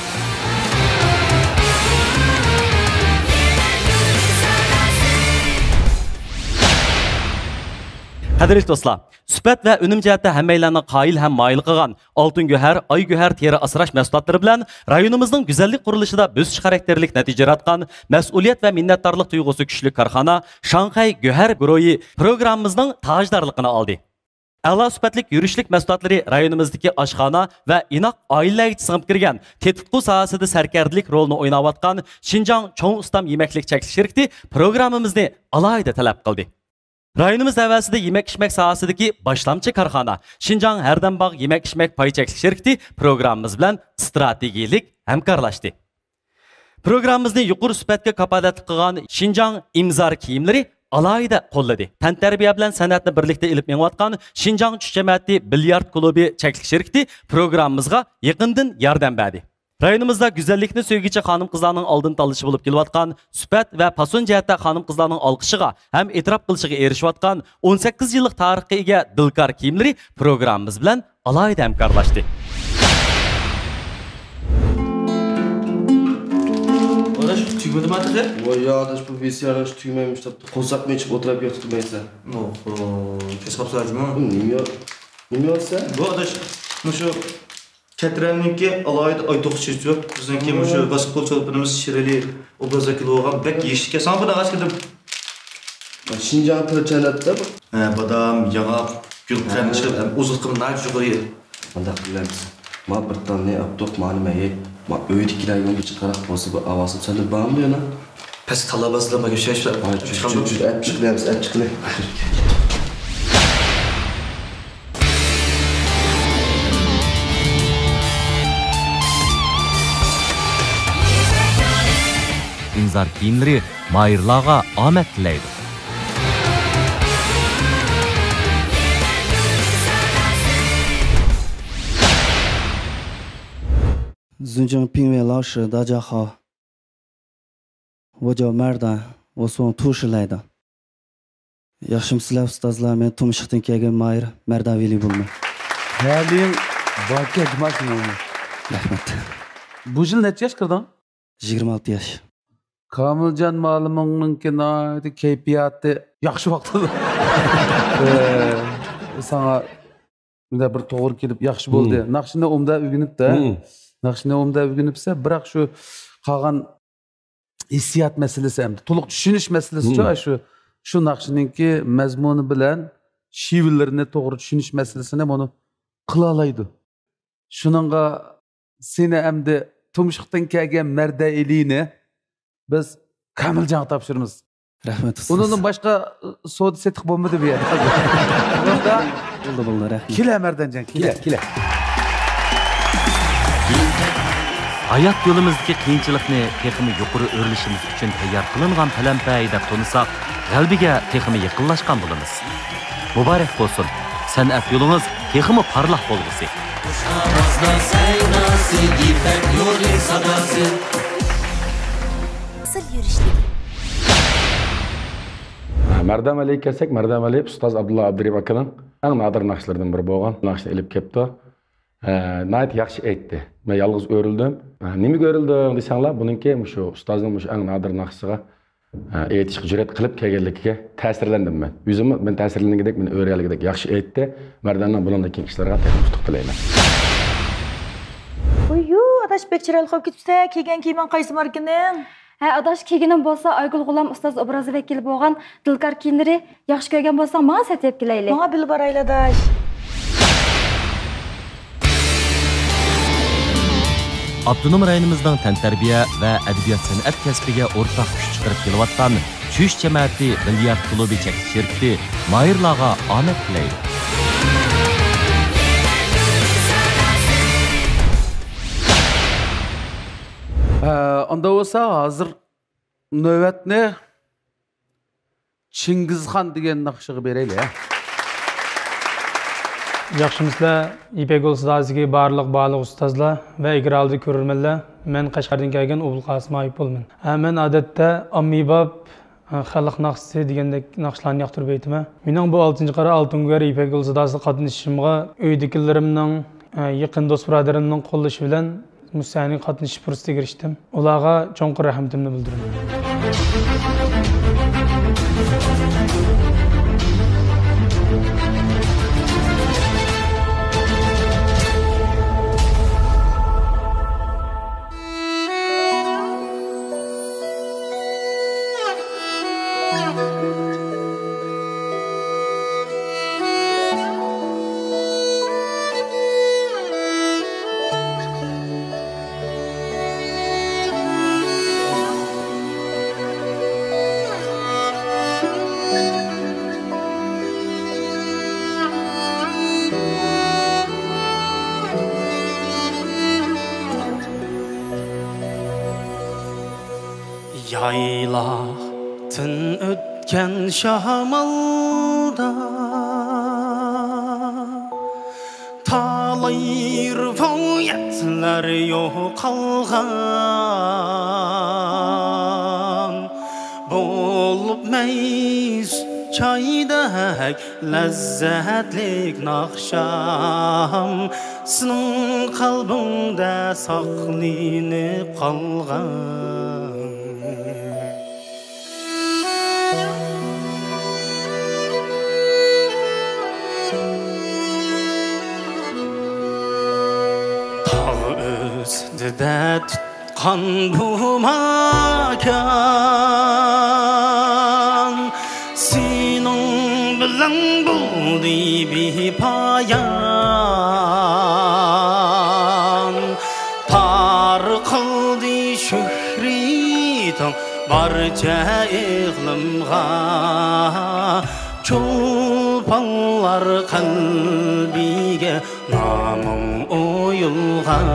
Qadrli do'stlar, sifat va unum jihatda hammalarning qoyil ham moyil qilgan oltin go'har, oy go'har teri asrash mahsulotlari bilan rayonimizning go'zallik qurilishida bo'sish xarakterlik natija yaratgan mas'uliyat va minnatdorlik tuyg'usi kuchli korxona Shanxay go'har guruhi programmamizning tajdorligini oldi. A'lo sifatlik yurishlik mahsulotlari rayonimizdagi oshxona va inoq oilalarga singib kirgan tetqu sohasida sarkardilik rolini o'ynayotgan Xinjiang Cho'ng Ustam yemaklik chekish shirkati programmamizni alohida talab qildi. Rayonimiz əvvəlsində yemək-içmək sahəsidəki başlamçı karxana Şinjan Hərdən Bağ Yemək-içmək Payı Çəklik şirkəti proqramımız bilan strategiyalik həmkarlaşdı. Proqramımızı yuqori sifətə kapalatlı qılğan Şinjan imzar kiyimləri alayda qolladı. Tantərbiyə bilan sənətni birlikdə ilib mengiyotgan Şinjan Çüş Cəmiyyəti Bilyard klubi çəklik şirkəti proqramımızga yaqindan yordam berdi. Rayonimizda güzellikni söygüçü xanım qızlarının aldın talışı bulup geliyotgan, süpət və pason cəhətdə xanım qızlarının alqışıga hem etiraf qilishig'a erishiyotgan 18 yıllık tarixga ega Dilkar kiyimleri programımız bilan alayda hamkorlashdi. Adaş tügmedi mi artık? Vay ya adaş bu VCR'ı tügmemiş de konsak mı içip oturup yatırmaysa? Kes kapsayacı mı? Nime olsa? Bu adaş şu Ketrenninki alayda aytoq çeşiyor. Bizdenki şu basketbol çalıplarımız şireli obrazdaki olğan bek yeşike. Sana buna kaç kıldım? Şinjan tırı cennette bu. Badam, yağap, gül kremini çıkıp uzatqım nayt yuqarıya. Anda bilemiz. Ma bir tane aptok malumeye. Ma öğüt ikiler yolu çıkarak olsa bu avazım sen de bağımlı yana. Pes talabazlama geçişler. Et çıkılıyız, et çıkılıyız. İmzar kiyimleri mayırlarga amet tileydi.尊敬评委老师，大家好，我叫Merdan，我从土市来的。Yaxshimsizlar ustozlar, men Tumshuqdan kelgan Mayir Merdaveli bo'lman. Halim Bakı Dimash mı? Rahmat. Bu yıl neçə yaş kirdin? 26 yaş. Kamilcan malımınki naydı keyfiyatı yaxşı vaxtıdır. Sana bir toğır kelip yaxşı boldu. Naqşini omda ügünüp de. Naqşini omda ügünüpse bırak şu qalğan hissiyat meselesi hem toluq düşünüş meselesi şu naqşininki mazmunu bilen şivillerini toğru düşünüş meselesini onu qılalaydı. Şununla seni hem de Tumshuqdan kelgan Merdaveli'ni biz Kamilcan'a tapşırırız. Rahmet olsun. Onun başka soğudu setik bulmadı bir yer. Burada oldu rahmet. Kile Merdancan, kile. Hayat yolumuzdaki qiyinchilikni texmi yuqori o'rlishimiz uchun tayyor qilingan palampay deb tonisak, qalbiga texmi yaqinlashgan bo'lamiz. Muborak bo'lsin. San'at yo'lingiz texmi parlaq bo'lg'isi. Merdam Ali'ye kelsek, Merdam Ali Ustaz Abdullah Abdurrahim akaning eng nadir naqshlardan biri bo'lgan. Naqshni ilib kelibdi. Nayt yaxshi aytdi. Men yolg'iz o'rildim. Nimaga o'rildim desanglar, buningki shu ustozning shu eng nadir naqshiga aytishga jur'at qilib kelganligiga ta'sirlandim men. O'zimni men ta'sirlangandek, men o'rganligidek yaxshi aytdi. Merdamning bundan keyin ishlarga taqdim tilayman. Uyu, adaş bekçirel qo'yib ketibsa, kelgan kiyman qaysi markaning? Adaş kiyginim bo'lsa, Aygul G'ulom ustoz obrazi vakili bo'lgan Dilkar kiyimlari yaxshi ko'rgan bo'lsang, menga sotib kelaylik. Menga bilib borayli adaş. Abdunum rayonimizning tantarbiya va adabiyot san'at kasbiga o'rtaq kuch chiqarib kelayotgan Çüş Cəmiyyəti Bilyard klubi çəkiliş şirkəti mayırlarga omad tilaydi. Onda olsa hazır növbətni Çingizxan degan naqshiga beraylik. Yaxshimizlar, İpek Yol Sadasiga barliq ustozlar va igraldi ko'rurmanlar. Men Qashqardan kelgan Obulqosim Ayib bo'lman. Men odatda ommabop xalq naqsi degandek naqshlarni yoqtirib aytaman. Mening bu 6-qara Altungari İpek Yol Sadasida qatnashishimga uydagilarimning, yaqin do'st birodarimning qo'llashi bilan Musani qatnashish fursatiga erishdim. Ularga cho'nqir rahmatimni bildiraman. Yaylaqtın ötken şamalda Talay rivayetler yo'qolgan Bolup meys çaydak lezzatlik naqşam Sening qalbingda saqlinib qolgan Dide tutkan bu makan Senin bilen buldu bir payan Tar kıldı şühritan barca iqlimga Çolpanlar kalbiga namın oyulgan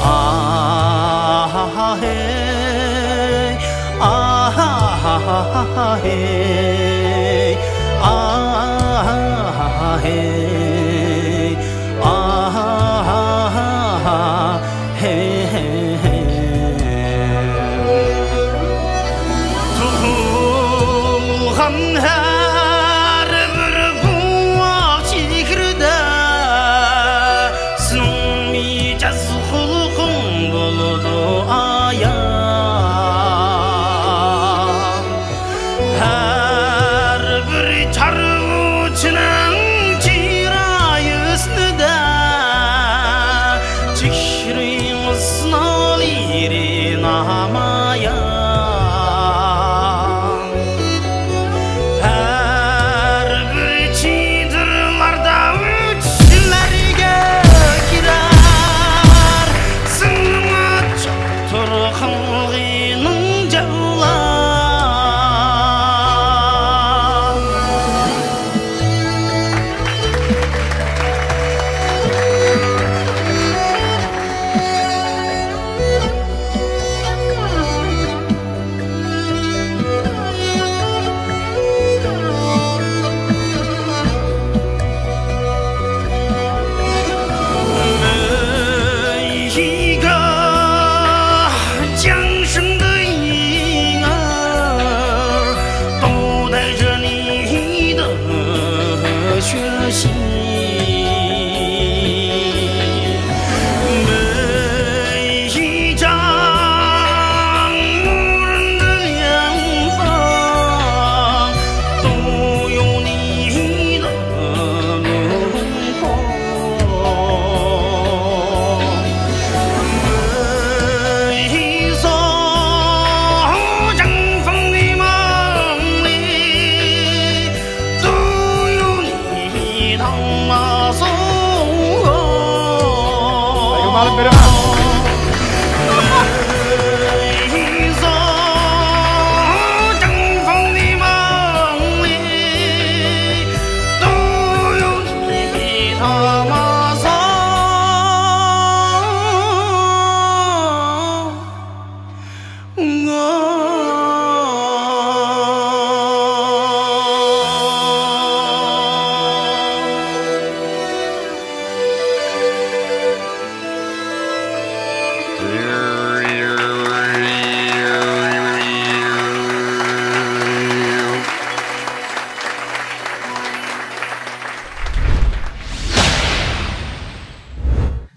Ah hey Ah hey Ah hey Ah hey Tuğulgan her bir buak çikride Sınmayacağız hulkun buludu ayan Her bir çarvuçunun çirayı üstüde Çikşirimiz nalirin ahmayan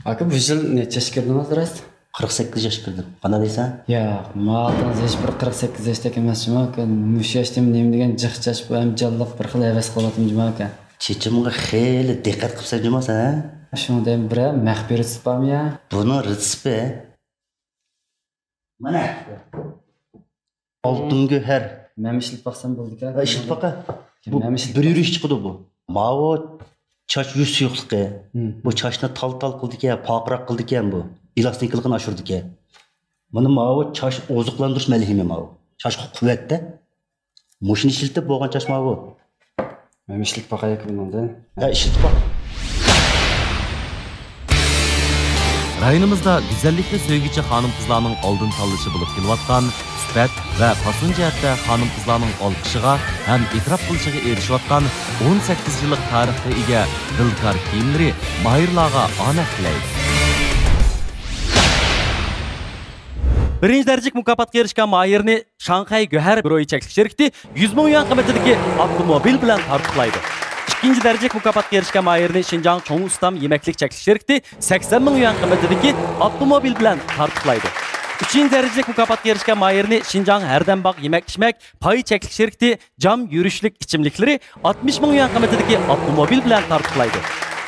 Aka bu yıl neçe yaş girdiniz rast? 48 yaş girdim. Qana deysan? Ya, ma'atınız hiç bir 48 yaşta emasmi aka. Mush yaşdam nima degan jiqchash bu ham jalliq bir xil havas qilyaptim juma aka. Chechimga xeyli diqqat qilsa jumasan, ha? Shundan biri maxfiy retseptmi ya? Buni retsepti. Mana. Oltin go'har. Men ishlatib baqsam bo'ldi aka. Ishlatib baqa. Bu bir yurish chiqdi bu. Mavo Çaş yüz suyuqlıqı. Bu çaşını tal qildi ekan, poqroq qildi ekan bu. Elastikligini oshirdi ekan. Buni mavo çaş oziqlantirish malhimi mavo. Çaş quvvatda. Mushini ishlatib bo'lgan çaş mavo. Men ishlatib baqay aka bundan. Ha, ishlatib baq. Rayonimizda güzellikle söygüçü hanım kızlarının aldın tanlışı bulup kelayotgan sübət ve fason jihatda hanım kızlarının olqishiga hem itiraf qilishiga erishayotgan 18 yillik tarixga ega dilkar kiyimlari mahirlarga omad tilaydi. Birinci derecik mukofotga erishgan mahirni Shanghai Go'har Groyi cheklik şirkati 100 ming yuan qiymatidagi avtomobil bilan tartiblaydi. İkinci derecik mukofotga erishgan mahirni Xinjiang Cho'ng Ustam yemeklik cheklik şirkati 80 ming yuan qiymatidagi avtomobil bilan tartiblaydi. Üçüncü derecik mukofotga erishgan mahirni Xinjiang Herdembaq yemek-içmek pay cheklik şirkati cam yürüşlük içimlikleri 60 ming yuan qiymatidagi avtomobil bilan tartiblaydi.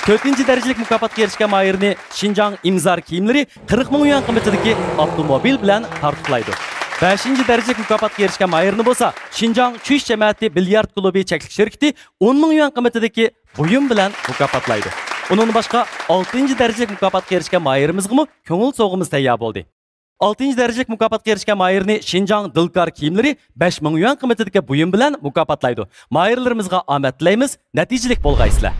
4. derecelik mukofotga erishgan mahirni Xinjiang imzar kiyimleri 40 ming yuan qiymatidagi avtomobil bilan tartiblaydi. 5. derecelik mukofotga erishgan mahirni bo'lsa, Xinjiang Chuish jamiyati bilyard klubi cheklik şirkati 10 ming yuan qiymatidagi buyum bilan mukofotlaydi. Onun boshqa 6. derecelik mukofotga erishgan mahirimizga ko'ngil so'g'imiz tayyor bo'ldi. 6. derecelik mukofotga erishgan mahirni Xinjiang dilkar kiyimleri 5 ming yuan qiymatidagi buyum bilan mukofotlaydi. Mahirlarimizga omad tilaymiz, natijilik bo'lg'aysizlar.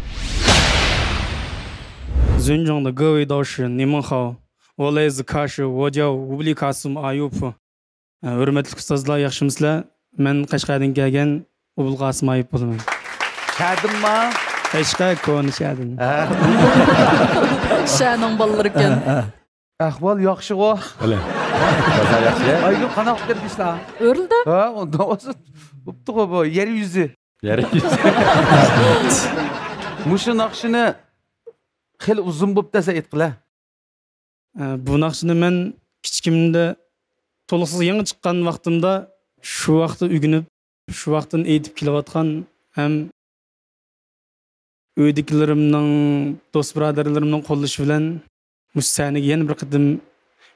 尊重的各位导师，你们好，我来自喀什，我叫乌布里卡斯姆阿尤普。Hürmetli ustazlar, yaxshimizlar? Men Qashqardan kelgan Ubul Qasim Ayub bo'laman. Chadimmi? Qashqar ko'ni chadim. Shaning bolalari ekan. Ahvol yaxshi-ku. Bale. Bozor yaxshi. Aygul qanaq ketdinglar? O'rildi. Ha, unda o'zi bo'pti-ku bu yer yuzi. Yer yuzi. Mushu naqshini xil uzun bo'lib desa aytqilar. Bu naqshini men kichkimda to'liqsiz yangi chiqqan vaqtimda shu vaqtda uyg'onib, shu vaqtdan aytib kelayotgan ham uydagilarimning, do'st birodarlarimning qo'llashi bilan mush sahnaga yana bir qatim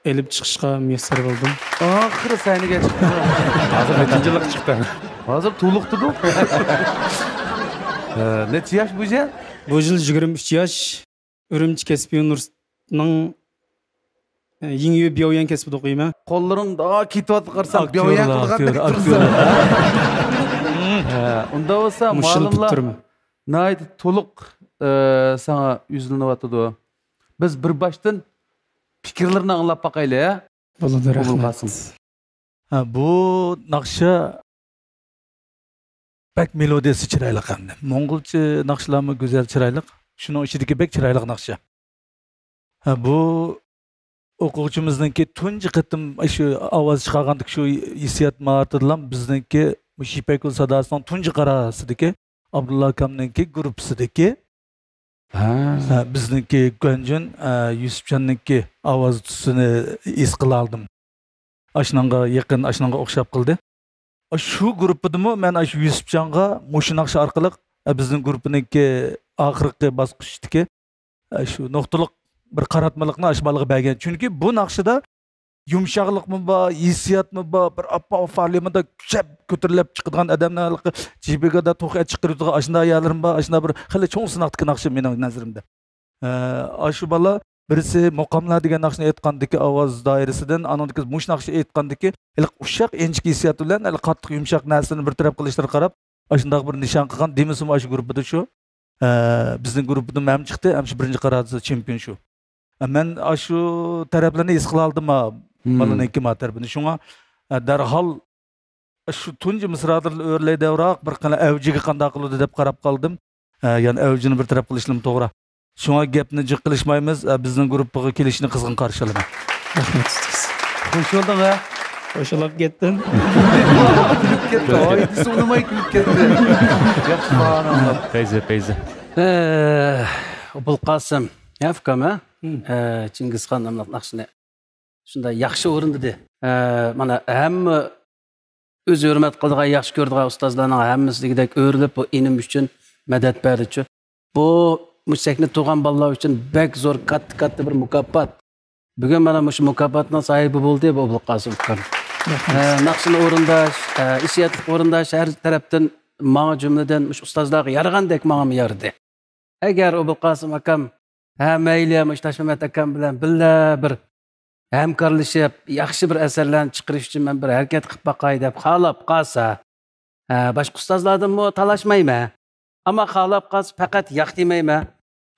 elib chiqishga muyassar bo'ldim. Oxiri sahnaga chiqdi. Hozir nechanchi yillik chiqdi? Hozir to'liqdi-ku. Necha yosh bu yil? Bu yil 23 yosh. Urumchi kasbiy universitetining Yingyu Byoyan kasbida o'qiyman. Qo'llaring da ketib qarsam Byoyan qilgandek tursin. Unda bo'lsa ma'lumlar nayt to'liq sana yuzlanyapti. Biz bir boshdan fikrlarni anglab baqaylik, ha? Bo'ladi, rahmat. Bu naqsha bak melodiyasi chiroyli hamda. Mo'ng'ulcha naqshlarmi go'zal chiroyli. Şunun içindeki bek çıraylık naqsha. Bu o'quvchimizningki tunji qitim shu ovoz chiqargandik shu hissiyat martidan bizningki Shipakul sadosining tunji qarasidagi Abdulla akamningki gruppasidagi bizningki Gönjün Yusufjonninki ovoz tusini his qila oldim. Ashnanga yaqin, ashnanga o'xshab qildi. Shu gruppadimi men shu Yusufjonga mushu naqsha orqali bizning gruppaningki oxirgi bosqichdagi shu nuqtaliq bir qaratmalikni ashbaliga bergan. Chunki bu naqshida yumshoqlikmi bor, hissiyatmi bor, bir appa-farlimida kuchab ko'tarilib chiqadigan odamlarga jibigada to'qqa chiqiradigan ashunda ayollar bor, ashunda bir xili cho'ng sinoqdagi naqsha mening nazarimda. Shu bola birisi muqomlar degan naqshni aytgandiki ovoz doirasidan, anondagi mush naqshni aytgandiki, ushoq inchik hissiyat bilan qattiq yumshoq narsani bir taraf qilishlar qarab, ashunday bir nishon qilgan demisim shu gruppada shu. Bizning gruppadan ham chiqdi, ham shu birinchi qaradida chempion shu. Men shu taraflarni his qila oldim balaninki tarafini. Shunga darhol shu tunji misralarni o'rlaydavroq bir qana avjiga qanday qiladi deb qarab qoldim. Ya'ni avjini bir taraf qilishim to'g'ri. Shunga gapni jiq qilishmaymiz. Bizning gruppaga kelishini qizg'in qarshilayman. Rahmat. Xush bo'ldingmi? Qo'shilib ketdim. Kulib ketdi. Oyisi unamay kulib ketdi. Yaxshi ba'no. Peyze. Ubul Qasim, yafkama. Chingizxon nomli naqshni shunday yaxshi o'rindidi. Mana hamma o'z hurmat qiladigan, yaxshi ko'radigan ustozlarning hammasidagidek o'rilib bu inim uchun madad berdi-chu. Bu mushakni tug'an bolalar uchun bek zo'r katta bir mukofot. Bugun mana shu mukofotning sohibi bo'ldi bu Ubul Qasim ukam. Naqshni o'rindash, hissiyatli o'rindash har tarafdan menga jumladan ustozlarga yaragandek menga yardi. Agar Ubul Qasim akam mayli Tashmamat akam bilan billa bir hamkorlashib, yaxshi bir asarlarni chiqarish uchun men bir harakat qilib baqay deb xohlab qolsa, boshqa ustozlardan talashmayman. Ammo xohlab qolsa faqat yoq demayman.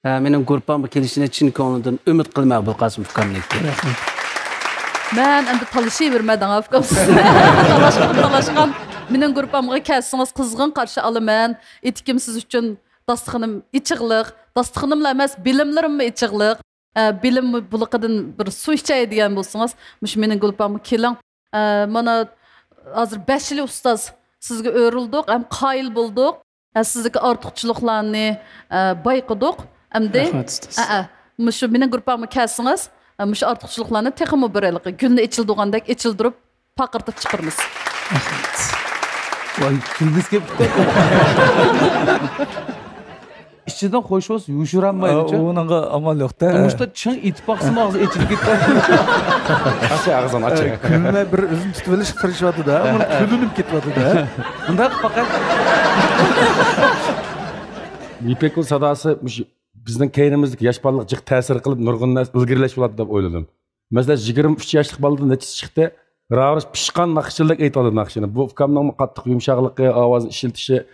Mening gruppamga kelishine chin ko'nglimdan umid qilmoq Abulqasim ukamniki. Ben endi talışıvermedin afkam. Talashgan. Mening gruppamga kelsangiz qizg'in qarshi olaman. Etikim siz uchun dastıxanim ichiqliq, dastıxanimla emas, bilimlarimmi ichiqliq. Bilim buluqidan bir su içay degan bo'lsangiz, mush mening gruppamga keling. Mana hozir 5 yil ustoz sizga o'rildik, ham qoyil bo'ldik. Sizdagi ortiqchiliklarni bayqadik. Endi mush mening gruppamga kelsangiz, mush ortiqchiliklarni texmi biralik kunni ichildigandek ichildirib paqirtib chiqarmiz. Vay, kulgis kelibdi. İçinden hoş olsun, yuşuranmayınca. Onunla amal yok da. Usta çın itibaqsın ağzı içilip gitti. Açı ağzını açı. Külüne bir üzüm tutuveriliş kırışvadı da. Ama külünüp gitmedi da. Bunda fakat. Ipekul sadası bizning keynimizdeki yaş balıq cıq təsir qılıb nurg'unlar ilgirlash bo'ladi deb o'yladim. Mesela 23 yoshlik boladan necha chiqdi? Ravrish pishqan naqshchilik aytadi naqshini. Bu ukamning qattiq yumshoqligi, ovoz ishiltishi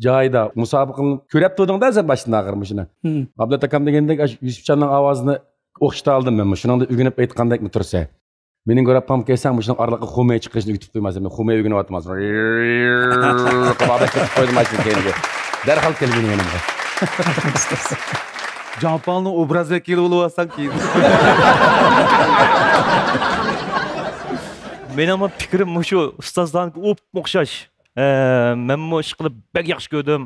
joyida musobaqani ko'rib turdingda sen boshdan og'irmishini. Ablat akam degandek Yusufjonning ovozini o'qishda oldim men. Shuningda o'rganib aytgandekmi tursa. Mening ko'rapam kelsam shuning oraliqqa xumay chiqishni kutib qo'ymasam. Men xumay o'rganyapman. Qilib ketib qo'ydim mashina keyinga. Darhol kelib mening yanimga. Canpal'ın obraz vekili olursan ki. Benim fikrim şu ustazdan o'xshash. Men bu ish qilib bek yaxshi ko'rdim.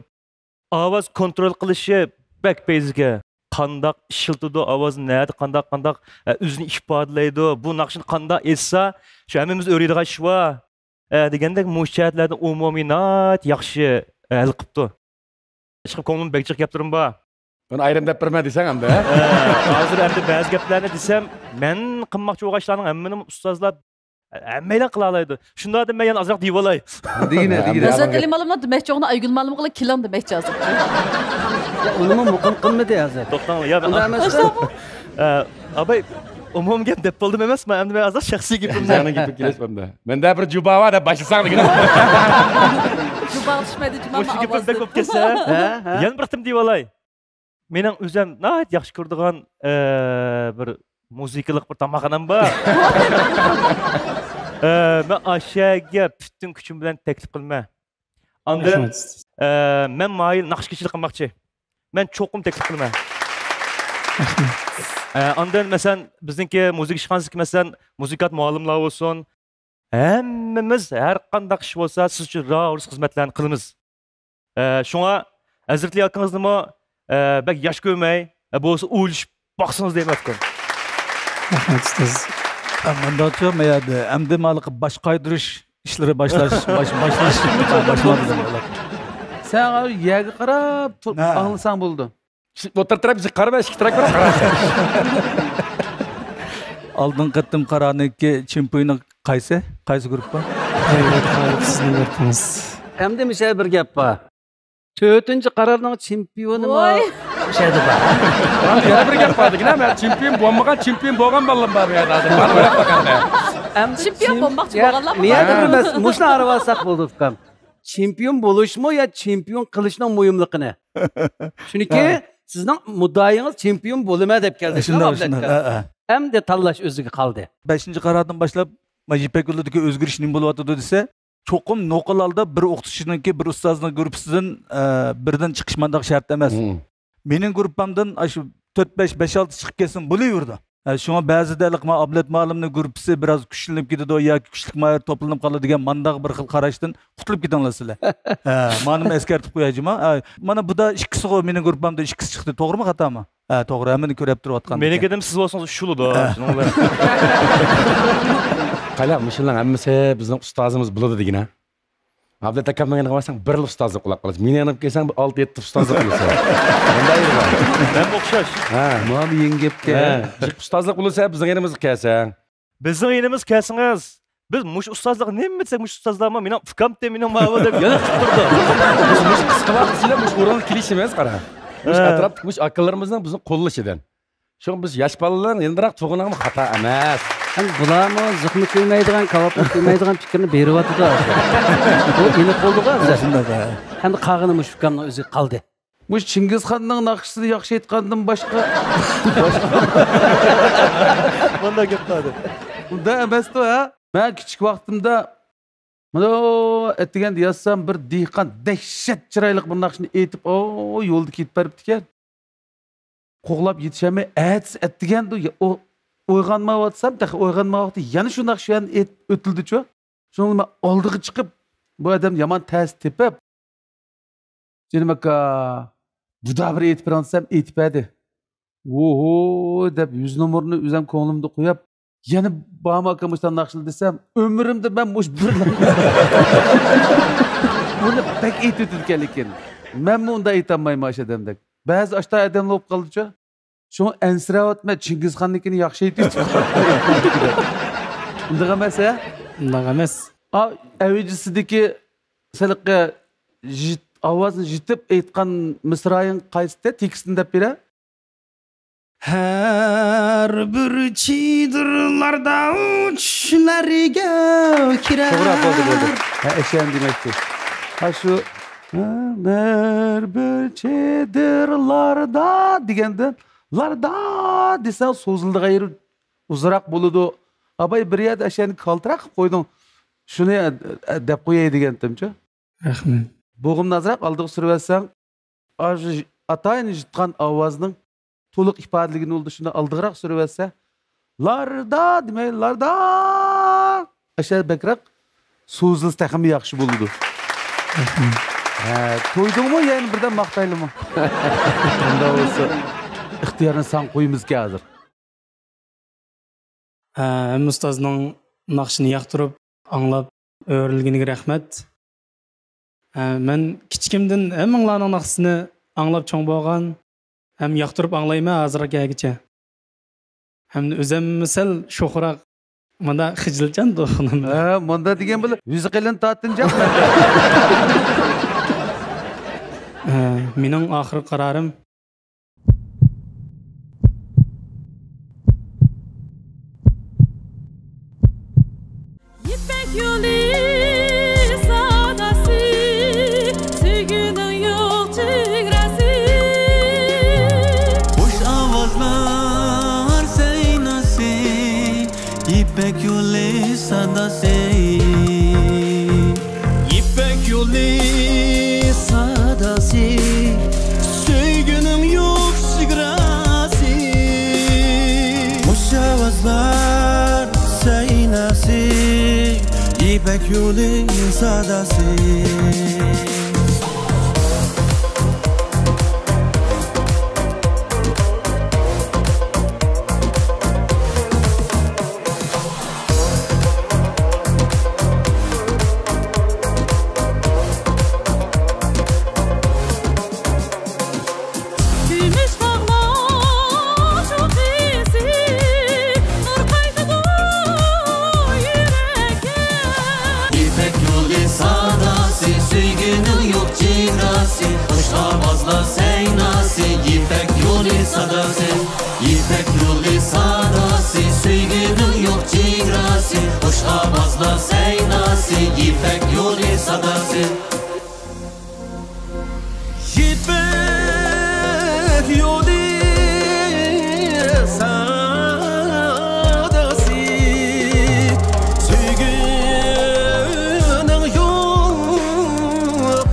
Ovoz kontrol qilishi bek bezga. Qandaq ishiltidi, ovoz nada qandaq o'zini ifodalaydi. Bu naqshni qandaq etsa, shu hammamiz o'raydigan ish va degandek mushtatlarda umumiy nat yaxshi hal qilibdi. Chiqib ko'nglim bek chiqib turibdim ba. Buni ayrim deb berma desang hamda. Hozir endi ba'zi gaplarni desam, men qilmoqchi bo'lganlarning hammani ustozlar hammaylar qila oladi. Shunda da men yana azroq deyib olay. Deyine. Özet dilim alimlar demek çoğuna Aygül malum qilib kilan demek lazım. Uni muqim qilmadi hozir. To'xtang, ya ben. Abay umum gap deb bo'ldim emasmi? Endi men azroq shaxsiy gapimni yana gapga kelishmamda. Menda bir jubava deb boshlasangligini. Jubava tushmaydi, jumama ovoz. Shu gapimda ko'p kelsa, yana bir tim deyib olay. Mening o'zim nəhayət yaxshi ko'radigan bir musiqilik bir tamaqxonam bor. Men aşağıya bütün kuchim bilan taklif qilma. Anda men mayil naqshchilik qilmoqchi. Men cho'qim taklif qilma. Anda masalan bizniki musiqa ishxonasi masalan musiqat muallimlar bo'lsin. Hammamiz har qanday ish bo'lsa siz uchun ravus xizmatlarni qilamiz. Shunga hazratli akangizni bak yaş ko'rmay, bo'lsa o'lishib boqsangiz deyapman. Rahmat ustoz. Mandachi mayadi. Endi maliq bosh qoydirish ishlari boshladi. Sen yerga qarab anglasan bo'ldi. O'tirtirib bizni qarab ikki taraf qarab. Oldin qattim qaraniki chempioni qaysi gruppa? Sizning gruppangiz. Endi misal bir gap bor. 4-chi qarorning chempioni mi? Şeydi bor. Yana bir gap bor degina, men chempion bo'lmagan, chempion bo'lgan bolam bor men hozir. Mana bu yoqda. Chempion bo'lmoqchi bo'lganlar bor. Niyat emas, mushni aravalsak bo'ldi ukam. Chempion bo'lishmi yo chempion qilishning muhimligini? Shuniki sizning muddaoyingiz chempion bo'lma deb keldi. Shunday. Endi tanlash o'ziga qoldi. 5-qarordan boshlab Majipekuldagi o'zgarish nima bo'lyapti desa, cho'qim noqalalda bir o'qituvchiniki, bir ustozning gruppasidan birdan chiqish mandaq shart emas. Mening gruppamdan shu 4-5-5-6 chiqib kelsin bo'laverdi. Shunga ba'zida Ablat ma'lumning gruppasi biroz kuchlanib ketadi yoki kuchlik mayr to'planib qoladigan mandaq bir xil qarashdan qutulib ketinglar sizlar. Ma'lum eskartib qo'yajima. Mana bu da ikkisi mening gruppamda ikkisi chiqdi, to'g'rimi xatomi? To'g'ri, hammani ko'rib turayotgan. Menikidim siz bo'lsangiz shuludi. Qala, mushullar hammasi bizning ustozimiz bo'ladi degina. Ablat akamga yana qarasang bir ustozlik qilib qolasiz. Meni yanib kelsang 6-7 ustozlik qilasiz. Bunday bor. Men o'xshash. Ma'lum yengibga. Ustozlik bo'lsa bizning yanimizga kelsang. Bizning yanimiz kelsangiz, biz mush ustozlik nima desek mush ustozlarga meni fikam deb meni ma'lum deb yana chiqtirdi. Mush qisqa vaqtda mush o'rin kelishimiz qara. Mush atrofda mush akallarimizning bizni qo'llashidan. Shu biz yosh bolalar endiroq tug'unamiz xato emas. Bularmi ziqni ko'ymaydigan, kavobni ko'ymaydigan fikrni beryapti-da. Bu aniq bo'ldi-ku hozir. Endi qag'ini mush ukamning o'zi qoldi. Bu Çingiz Xanның naqshini yaxshi aytgandan boshqa Bunda gapdi. Bunda emas-ku ha. Men kichik vaqtimda mana aytganda yazsam bir dehqon dahshat chiroyli bir naqshni aytib, o yo'lda ketib beribdi ekan. Qo'g'lab yetishamay aytganda o o'yg'onmayapsam, o'yg'onmay vaqti yana shu naqshni o'tildi-chu. So'ng men oldiga chiqib, bu odam yomon ta'sir tepib, "Jinim aka, bu da bir aytib beransam, aytib berdi. Oho deb 100 nomerini o'zim ko'nglimda qo'yib, yana "Bama aka mushtan naqshil" desam, ömrümde ben mush bir Bunu pek aytib o'tgan. Men bunda aytolmayman o'sha odamdek. Ba'zi ashta odamlar bo'lib qoldi-chu. Şunu ensirab o'tma, Çingiz Xannikini yaxshi aytib. Undaq emas-a? Undaq emas. Avjisidagi siliqqa ovozni jitib aytgan misroying qaysida tekstini deb bera? Her bir çidirlarda uçlarga kirar. To'g'ri bo'ldi. Ha, eşen demektir. Ha şu her bir çidirlarda deganda larda desa so'zildi g'ayri uzroq bo'ladi. Abay bir yerda eşeni kaltırak qo'yding. Shuni deb qo'yay degandim-chi. Rahmat. Bo'g'imni azroq oldiga surib olsang, atayin jitgan ovozning to'liq ifodaligini oldu shuni oldiroq surib olsa, larda demay, larda. Asha bakroq so'zsiz taxmi yaxshi bo'ladi. To'ydingmi, yana birdan maqtaylimi? Unda bo'lsa ixtiyorni san qo'yimizga hozir. Ustozning naqshini yoqtirib, anglab o'rilganiga rahmat. Men kichkimdan hammalarning naqsini anglab cho'ng bo'lgan, ham yoqtirib anglayman hozirgacha. Hamda o'zim misal sho'xroq mana xijilchan do'xnim. Manda degan bo'la, yuzi qilin tortinjaq. Mening oxirgi qarorim İpek yolu sadası, sevginin yok çigresi. Hoş avazlar seynası, İpek yolu sadası. İpek yolu sadası, sevginin yok çigresi. Hoş avazlar seynası, İpek yolun sadası. Gümüş bağlar çok iyisi, nur kaynadı yüreğe. İpek yolu sadası, sevginin yok çigrası. Hoş avazlar seynası, İpek yolu sadası. İpek yolu sadası, sevginin yok çigrası. Hoş avazlar seynası, İpek yolu sadası. İpek yolu sadası, sevginin yok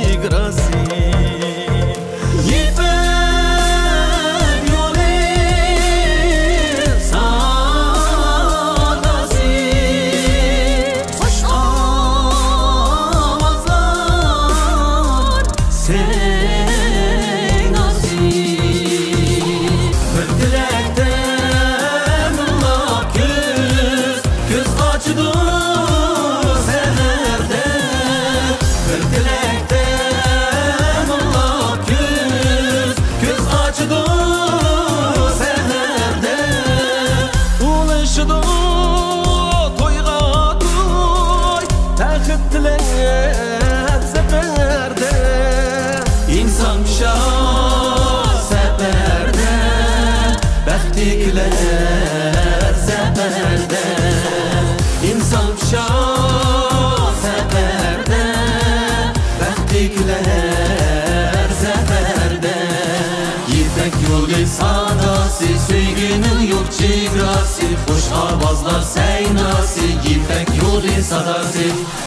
çigrası. İpek yolu sadası, hoş avazlar seynası. Bir dilekten Allah göz açdı senerde. Bir dilekten Allah göz açdı senerde. Ulaşdı toyga toy, taxit tilek seferde. İnsan şah seferde, baxtikler seferde. İnsan şah seferde, baxtikler İpek yolu sadası, sevginin yok çigrası, hoş avazlar seynası, İpek yolu sadası,